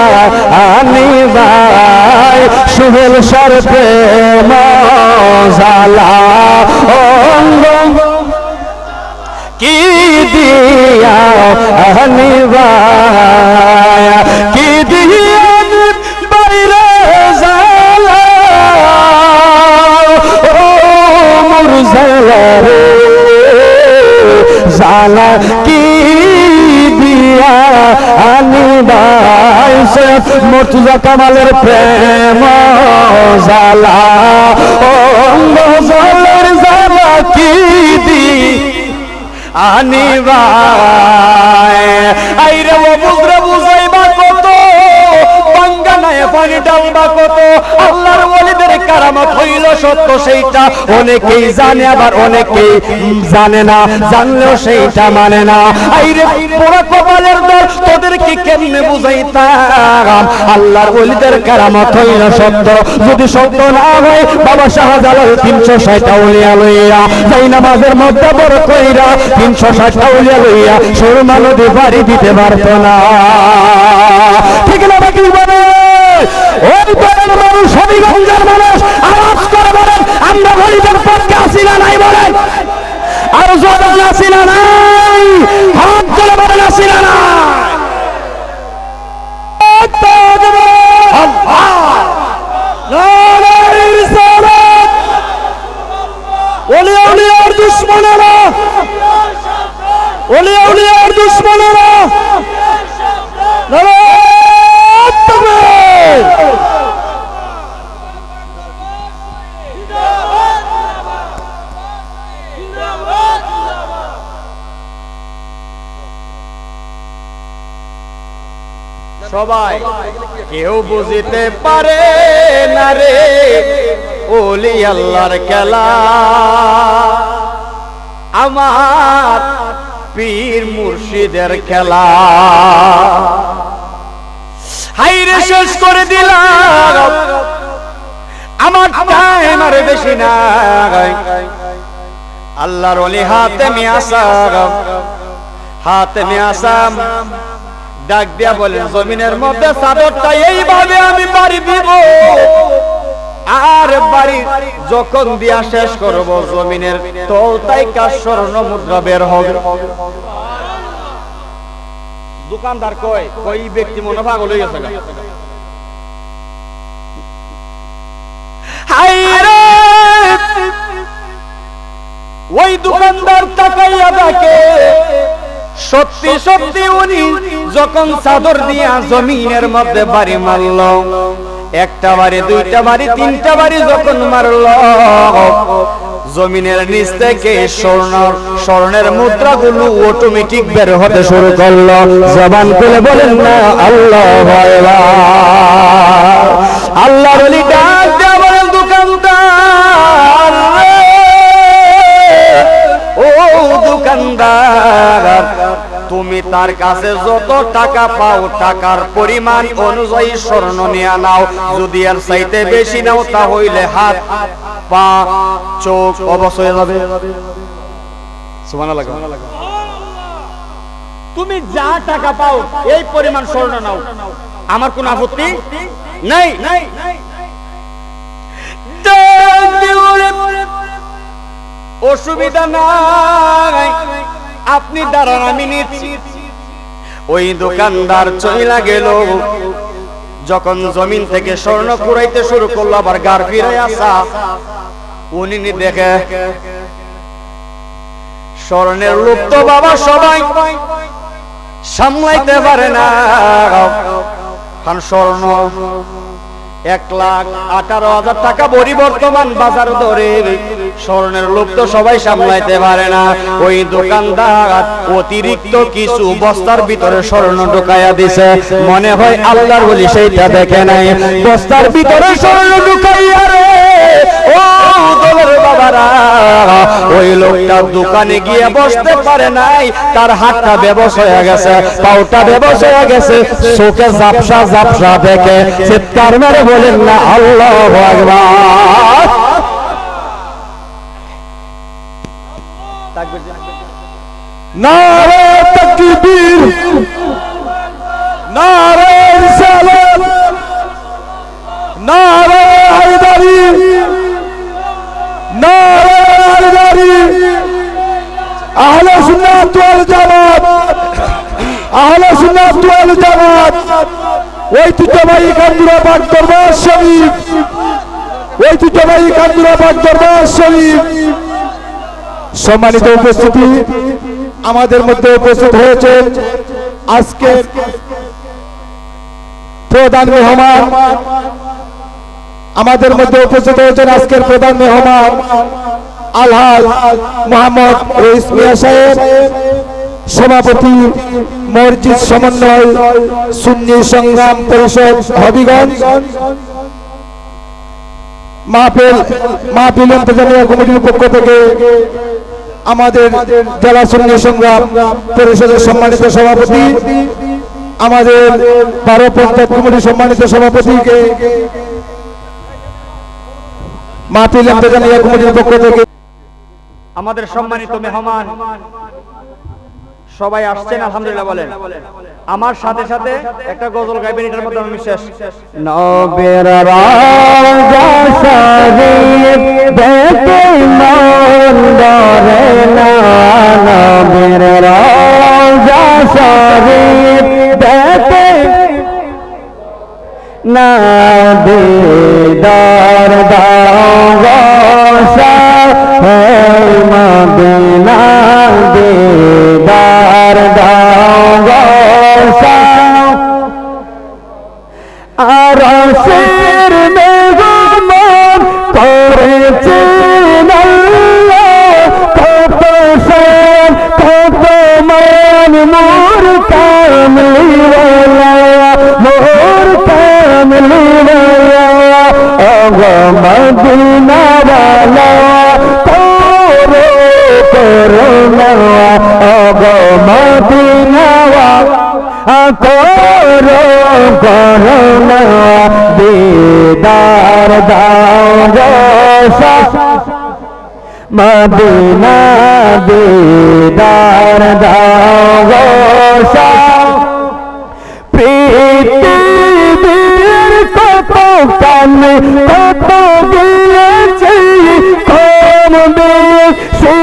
[SPEAKER 1] আনি ভাই সুহেল সর প্রেম জালা অঙ্গ কি দিয়া আনি ভাই কি দিয়া বাইরে জালা ও মুরজালা রে জালা কি দিয়া আনি ভাই মুর্তজা কামালের প্রেম জালা অঙ্গ জলের জালা কি দি আনি ভাই। আইরে ও বুঝরে বুঝাইবা কত, বাঙ্গানায় পানি ডালবা কত। আল্লাহর ওলিদের কারামত হইল সত্য সেইটা অনেকেই জানে, আবার অনেকেই জানে না, জানলেও সেইটা মানে না। আইরে পোড়া কপালের দল তোদেরকে কেমনে বুঝাইতাম? আল্লাহর ওলিদের কারামত হইল সত্য। যদি সত্য না হয় বাবা শাহজালাল 360 আউলিয়া লইয়া যাই নামাজের মধ্যে বড় কইরা 360 আউলিয়া লইয়া সুরমা নদী পাড়ি দিতে পারত না। ঠিক না বাকি বলে ওই বলেন মানুষ হবিগঞ্জের মানুষ আওয়াজ করে বলেন আমরা গরিবের পক্ষে আসি না নাই বলেন, আর জবান আসি না নাই, হাত তুলে বলেন আসি না নাই। ওলিয়ার দুশ্মনেরা, ওলিয়ার দুশ্মনেরা সবাই কেউ বুঝিতে পারে না রে ওলি আল্লাহর খেলা, আমার পীর মুর্শিদের খেলা। হাইরে শেষ করে দিলাম, আমার টাইম আর বেশি নাই।
[SPEAKER 2] আল্লাহর ওলি হাতেমে আসাম ডাক দিয়া বলেন, জমিনের মধ্যে চাদরটা এইভাবে আমি বাড়ি দিব, আর বাড়ি যখন দিয়া শেষ করব জমিনের তলতাই কাজ স্বর্ণ মুদ্রা বের হবে। দোকানদার কয় কই ব্যক্তি মনে পাগল হয়ে গেছে। ওই দোকানদার তাকাইয়া দেখে সত্যি সত্যি উনি যখন চাদর দিয়া জমিনের মধ্যে বাড়ি মারল, একটা বাড়ি, দুইটা বাড়ি, তিনটা বাড়ি যখন মারল, জমিনের নিচ থেকে স্বর্ণের মুদ্রাগুলো অটোমেটিক বের হতে শুরু করলো। জবান খুলে বলেন না আল্লাহু আকবার। আল্লাহর ওলি ডাক দিয়া বলেন, দোকানদার ও দোকানদার, তুমি তার কাছে যত টাকা পাও টাকার পরিমাণ অনুযায়ী স্বর্ণ নিয়ে নাও, যদি এর চাইতে বেশি নাও তাহলে হাত পা চোখ অবশ হয়ে যাবে। সুবহানাল্লাহ। তুমি যা টাকা পাও এই পরিমাণ স্বর্ণ নাও, আমার কোনো আপত্তি নাই। অসুবিধা নাই, আপনি দাঁড়ান আমি নিচ্ছি। ওই দোকানদার চইলা গেল, যখন জমিন থেকে স্বর্ণ কুড়াইতে শুরু করলো, আবার গার ফিরে আসা উনি দেখে স্বর্ণের লোক তো বাবা সবাই সামলাইতে পারে না, কারণ স্বর্ণ 1,18,000 টাকা বড়ি বর্তমান বাজার দরে, স্বর্ণের লোক তো সবাই সামলাইতে পারে না। ওই দোকানদার অতিরিক্ত কিছু বস্তার ভিতরে স্বর্ণ ঢুকাইয়া দিছে, মনে হয় আল্লাহর ওলি সেইটা দেখে নাই। বস্তার ভিতরে স্বর্ণ ঢুকাইয়া রে ও দলের বাবারা, ওই লোকটা দোকানে গিয়ে বসতে পারে নাই, তার হাতটা বেবস হয়ে গেছে, পাউটা বেবস হয়ে গেছে, চোখে ঝাপসা ঝাপসা দেখে চিৎকার মেরে বলেন না আল্লাহু আকবার।
[SPEAKER 3] নারে তাকবীর, নারে রিসালাত, নারে হায়দারি, নারে হায়দারি। আহলে সুন্নাত ওয়াল জামাত, আহলে সুন্নাত ওয়াল জামাত ঐতিহ্যবাহী কান্দুরাবাদ দরবার শরীফ, ঐতিহ্যবাহী কান্দুরাবাদ দরবার শরীফ। সম্মানিত উপস্থিতি, আমাদের মধ্যে উপস্থিত হয়েছেন আজকের প্রধান মেহমান, আমাদের মধ্যে উপস্থিত হয়েছেন আজকের প্রধান মেহমান আলহাজ মোহাম্মদ রইস মিয়া সাহেব, সভাপতি মসজিদ সমন্বয় সুন্নি সংগ্রাম পরিষদ হবিগঞ্জ। মাহফিল ইন্তজামিয়া কমিটির পক্ষ থেকে আমাদের জেলা সুন্নি সংগ্রাম পরিষদের সম্মানিত সভাপতি, আমাদের 12 পঞ্চায়েত কমিটির সম্মানিত সভাপতিকে মাহফিল ইন্তজামিয়া কমিটির পক্ষ থেকে
[SPEAKER 2] আমাদের সম্মানিত মেহমান সবাই আসছেন, আলহামদুলিল্লাহ বলেন। আমার সাথে সাথে একটা গজল গাইবেন, এটার মধ্যে আমি শেষ।
[SPEAKER 1] নবের রাজা শরীফ দেখে মন ডরে না, নবের রাজা শরীফ দেখে না, দিদার দাও মদিনা, দিদার দাও আরশের মেহমান করেছেন আল্লাহ, কত শান কত মান মোর কামলিওয়ালা, মোর কামলিওয়ালা, ওগো মদিনাওয়ালা করো করুণা, ওগো মদিনাওয়ালা করো করুণা, দিদার দাও মদিনা দিদার দাও পৃথিবীর কত কানে কত দিয়েছি কম বেশি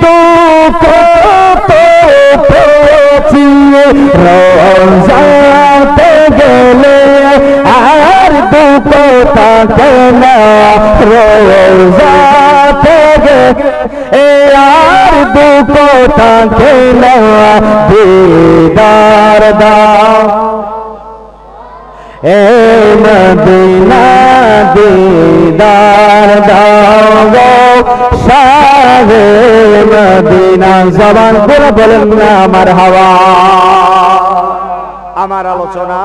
[SPEAKER 1] দুঃখ কত পেয়েছি রোজাতে গেলে আর দুঃখ থাকে না রোজাতে গেলে আর দুঃখ থাকে না দিদার দাও এ মদিনা দিদার দাও শাহে মদিনা জবান করে বলেন না মারহাবা। আমার আলোচনা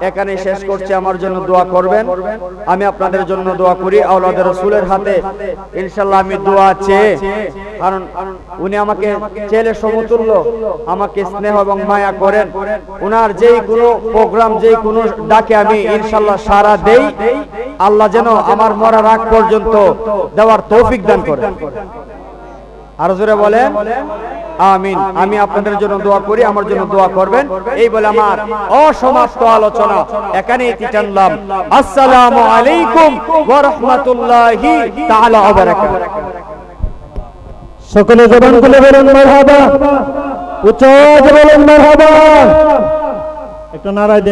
[SPEAKER 1] এখানে শেষ করছি। আমার জন্য দোয়া করবেন, আমি আপনাদের জন্য দোয়া করি। আওলাদের রাসূলের হাতে ইনশাআল্লাহ আমি দোয়া চেয়ে, কারণ উনি আমাকে ছেলে সমতুল্য, আমাকে স্নেহ এবং মায়া করেন। উনার যেই কোনো প্রোগ্রাম যেই কোনো ডাকে আমি ইনশাআল্লাহ সাড়া দেই। আল্লাহ যেন আমার মরার আগ পর্যন্ত দেওয়ার তৌফিক দান করেন। আরো জোরে বলেন আমিন। আমি আপনাদের জন্য দোয়া করি, আমার জন্য দোয়া করবেন। এই বলে আমার অসমাপ্ত আলোচনা এখানেই টানলাম। আসসালামু আলাইকুম ওয়া রাহমাতুল্লাহি তাআলা ওয়া বারাকাতুহু।
[SPEAKER 3] সকলে জবান খুলে বলেন মারহাবা, উচ্চ আওয়াজে বলেন মারহাবা। একটা নারায়